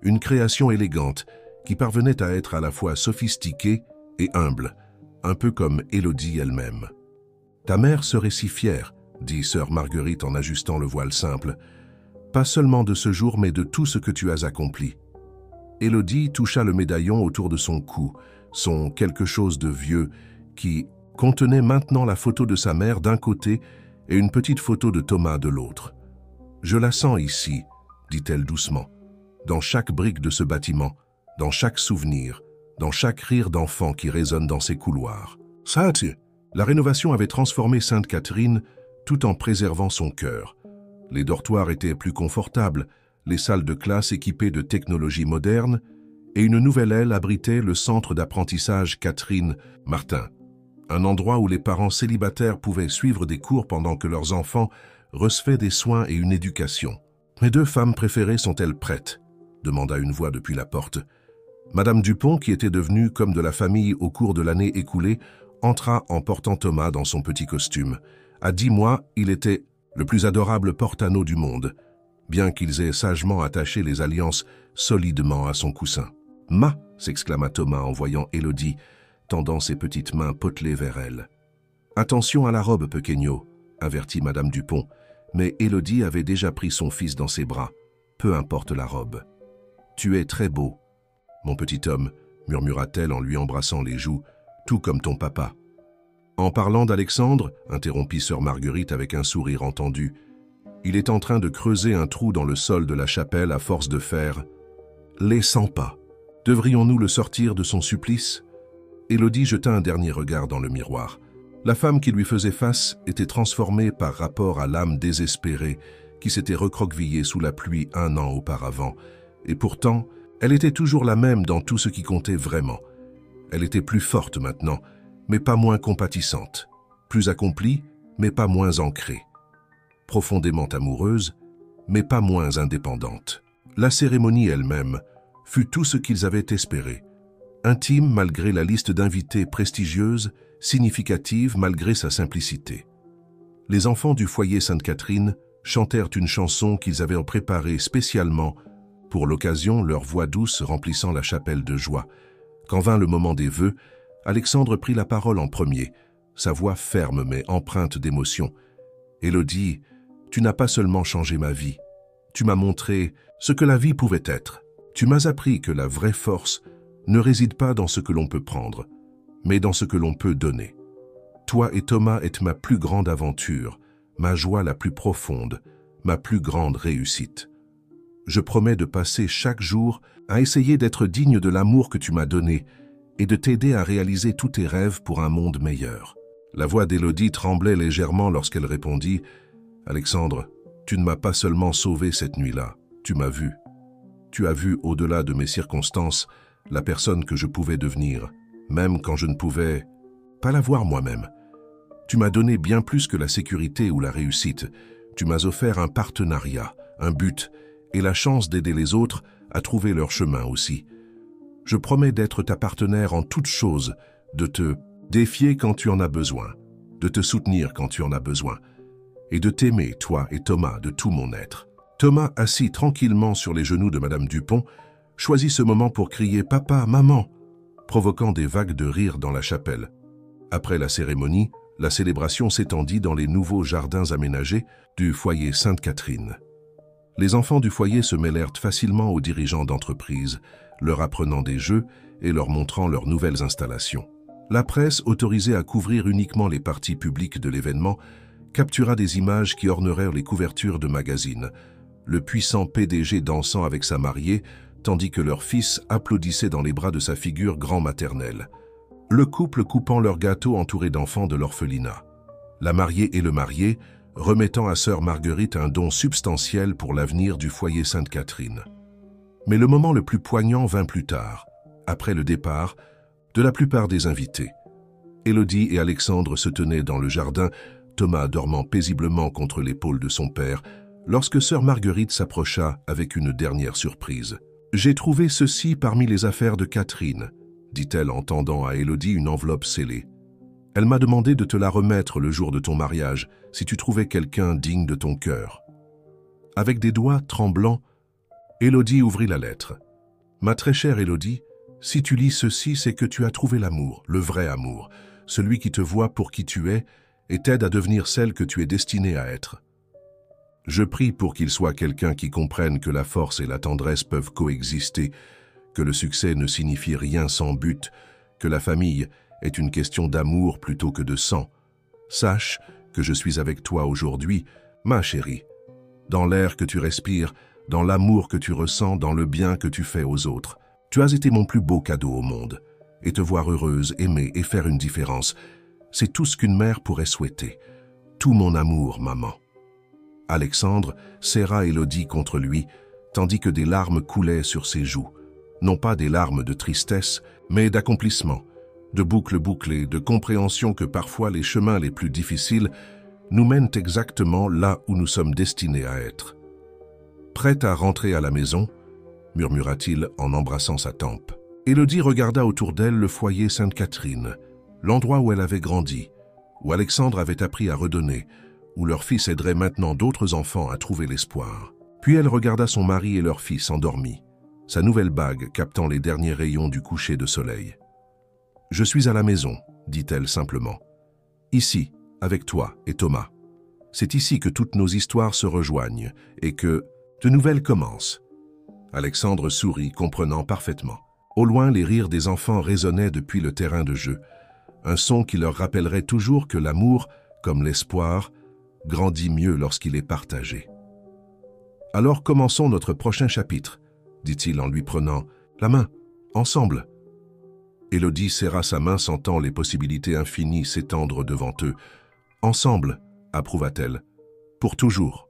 une création élégante qui parvenait à être à la fois sophistiquée et humble, un peu comme Élodie elle-même. « Ta mère serait si fière, » dit sœur Marguerite en ajustant le voile simple, « pas seulement de ce jour, mais de tout ce que tu as accompli. » Élodie toucha le médaillon autour de son cou, son quelque chose de vieux, qui contenait maintenant la photo de sa mère d'un côté et une petite photo de Thomas de l'autre. « Je la sens ici, » dit-elle doucement, « dans chaque brique de ce bâtiment, dans chaque souvenir, dans chaque rire d'enfant qui résonne dans ses couloirs. » Ça, la rénovation avait transformé Sainte-Catherine tout en préservant son cœur. Les dortoirs étaient plus confortables, les salles de classe équipées de technologies modernes, et une nouvelle aile abritait le centre d'apprentissage Catherine-Martin, un endroit où les parents célibataires pouvaient suivre des cours pendant que leurs enfants recevaient des soins et une éducation. « Mes deux femmes préférées sont-elles prêtes ?» demanda une voix depuis la porte. Madame Dupont, qui était devenue comme de la famille au cours de l'année écoulée, entra en portant Thomas dans son petit costume. À 10 mois, il était le plus adorable porte-anneaux du monde, bien qu'ils aient sagement attaché les alliances solidement à son coussin. « Ma !» s'exclama Thomas en voyant Élodie, tendant ses petites mains potelées vers elle. « Attention à la robe, Pequeño !» avertit Madame Dupont, mais Élodie avait déjà pris son fils dans ses bras. Peu importe la robe. « Tu es très beau, mon petit homme, » murmura-t-elle en lui embrassant les joues, « tout comme ton papa. » En parlant d'Alexandre, interrompit sœur Marguerite avec un sourire entendu, il est en train de creuser un trou dans le sol de la chapelle à force de faire les 100 pas. Devrions-nous le sortir de son supplice? Élodie jeta un dernier regard dans le miroir. La femme qui lui faisait face était transformée par rapport à l'âme désespérée qui s'était recroquevillée sous la pluie 1 an auparavant, et pourtant, elle était toujours la même dans tout ce qui comptait vraiment. Elle était plus forte maintenant, mais pas moins compatissante, plus accomplie, mais pas moins ancrée, profondément amoureuse, mais pas moins indépendante. La cérémonie elle-même fut tout ce qu'ils avaient espéré, intime malgré la liste d'invités prestigieuse, significative malgré sa simplicité. Les enfants du foyer Sainte-Catherine chantèrent une chanson qu'ils avaient préparée spécialement pour l'occasion, leur voix douce remplissant la chapelle de joie. Quand vint le moment des vœux, Alexandre prit la parole en premier, sa voix ferme mais empreinte d'émotion. « Élodie, tu n'as pas seulement changé ma vie, tu m'as montré ce que la vie pouvait être. Tu m'as appris que la vraie force ne réside pas dans ce que l'on peut prendre, mais dans ce que l'on peut donner. Toi et Thomas êtes ma plus grande aventure, ma joie la plus profonde, ma plus grande réussite. Je promets de passer chaque jour à essayer d'être digne de l'amour que tu m'as donné et de t'aider à réaliser tous tes rêves pour un monde meilleur. » La voix d'Élodie tremblait légèrement lorsqu'elle répondit « Alexandre, tu ne m'as pas seulement sauvé cette nuit-là, tu m'as vu. Tu as vu au-delà de mes circonstances la personne que je pouvais devenir, même quand je ne pouvais pas la voir moi-même. Tu m'as donné bien plus que la sécurité ou la réussite. Tu m'as offert un partenariat, un but et la chance d'aider les autres à trouver leur chemin aussi. Je promets d'être ta partenaire en toutes choses, de te défier quand tu en as besoin, de te soutenir quand tu en as besoin, et de t'aimer, toi et Thomas, de tout mon être. » Thomas, assis tranquillement sur les genoux de Madame Dupont, choisit ce moment pour crier « Papa, maman !» provoquant des vagues de rire dans la chapelle. Après la cérémonie, la célébration s'étendit dans les nouveaux jardins aménagés du foyer Sainte-Catherine. Les enfants du foyer se mêlèrent facilement aux dirigeants d'entreprise, leur apprenant des jeux et leur montrant leurs nouvelles installations. La presse, autorisée à couvrir uniquement les parties publiques de l'événement, captura des images qui ornèrent les couvertures de magazines, le puissant PDG dansant avec sa mariée, tandis que leur fils applaudissait dans les bras de sa figure grand-maternelle. Le couple coupant leur gâteau entouré d'enfants de l'orphelinat. La mariée et le marié remettant à sœur Marguerite un don substantiel pour l'avenir du foyer Sainte-Catherine. Mais le moment le plus poignant vint plus tard, après le départ de la plupart des invités. Élodie et Alexandre se tenaient dans le jardin, Thomas dormant paisiblement contre l'épaule de son père, lorsque sœur Marguerite s'approcha avec une dernière surprise. « J'ai trouvé ceci parmi les affaires de Catherine », dit-elle en tendant à Élodie une enveloppe scellée. « Elle m'a demandé de te la remettre le jour de ton mariage, si tu trouvais quelqu'un digne de ton cœur. » Avec des doigts tremblants, Élodie ouvrit la lettre. « Ma très chère Élodie, si tu lis ceci, c'est que tu as trouvé l'amour, le vrai amour, celui qui te voit pour qui tu es et t'aide à devenir celle que tu es destinée à être. Je prie pour qu'il soit quelqu'un qui comprenne que la force et la tendresse peuvent coexister, que le succès ne signifie rien sans but, que la famille est une question d'amour plutôt que de sang. Sache que je suis avec toi aujourd'hui, ma chérie, dans l'air que tu respires, dans l'amour que tu ressens, dans le bien que tu fais aux autres. Tu as été mon plus beau cadeau au monde, et te voir heureuse, aimer et faire une différence, c'est tout ce qu'une mère pourrait souhaiter. Tout mon amour, maman. » Alexandre serra Élodie contre lui, tandis que des larmes coulaient sur ses joues. Non pas des larmes de tristesse, mais d'accomplissement, de boucles bouclées, de compréhension que parfois les chemins les plus difficiles nous mènent exactement là où nous sommes destinés à être. « Prête à rentrer à la maison ?» murmura-t-il en embrassant sa tempe. Élodie regarda autour d'elle le foyer Sainte-Catherine, l'endroit où elle avait grandi, où Alexandre avait appris à redonner, où leur fils aiderait maintenant d'autres enfants à trouver l'espoir. Puis elle regarda son mari et leur fils endormis, sa nouvelle bague captant les derniers rayons du coucher de soleil. « Je suis à la maison, » dit-elle simplement. « Ici, avec toi et Thomas. C'est ici que toutes nos histoires se rejoignent et que de nouvelles commencent. » Alexandre sourit, comprenant parfaitement. Au loin, les rires des enfants résonnaient depuis le terrain de jeu, un son qui leur rappellerait toujours que l'amour, comme l'espoir, grandit mieux lorsqu'il est partagé. « Alors commençons notre prochain chapitre, » dit-il en lui prenant la main, ensemble. Élodie serra sa main, sentant les possibilités infinies s'étendre devant eux. « Ensemble, approuva-t-elle, pour toujours. »